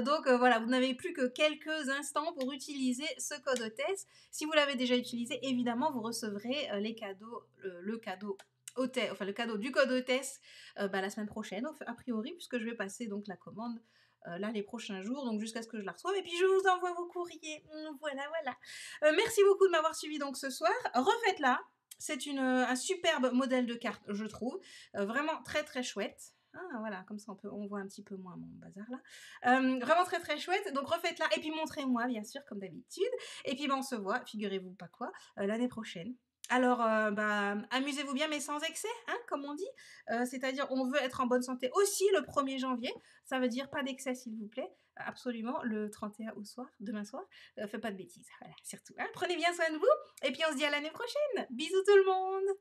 Donc voilà, vous n'avez plus que quelques instants pour utiliser ce code hôtesse. Si vous l'avez déjà utilisé, évidemment, vous recevrez les cadeaux, le cadeau hôtesse, enfin le cadeau du code hôtesse la semaine prochaine, a priori, puisque je vais passer donc la commande là les prochains jours, donc jusqu'à ce que je la reçoive, et puis je vous envoie vos courriers. Voilà, voilà. Merci beaucoup de m'avoir suivi donc ce soir. Refaites-la. C'est un superbe modèle de carte, je trouve. Vraiment très très chouette. Ah, voilà, comme ça on voit un petit peu moins mon bazar là. Vraiment très très chouette. Donc refaites-la et puis montrez-moi, bien sûr, comme d'habitude. Et puis on se voit, figurez-vous pas quoi, l'année prochaine. Alors, amusez-vous bien, mais sans excès, hein, comme on dit. C'est-à-dire, on veut être en bonne santé aussi le 1er janvier. Ça veut dire pas d'excès, s'il vous plaît. Absolument, le 31 au soir, demain soir. Faites pas de bêtises, voilà, surtout. Hein. Prenez bien soin de vous, et puis on se dit à l'année prochaine. Bisous tout le monde!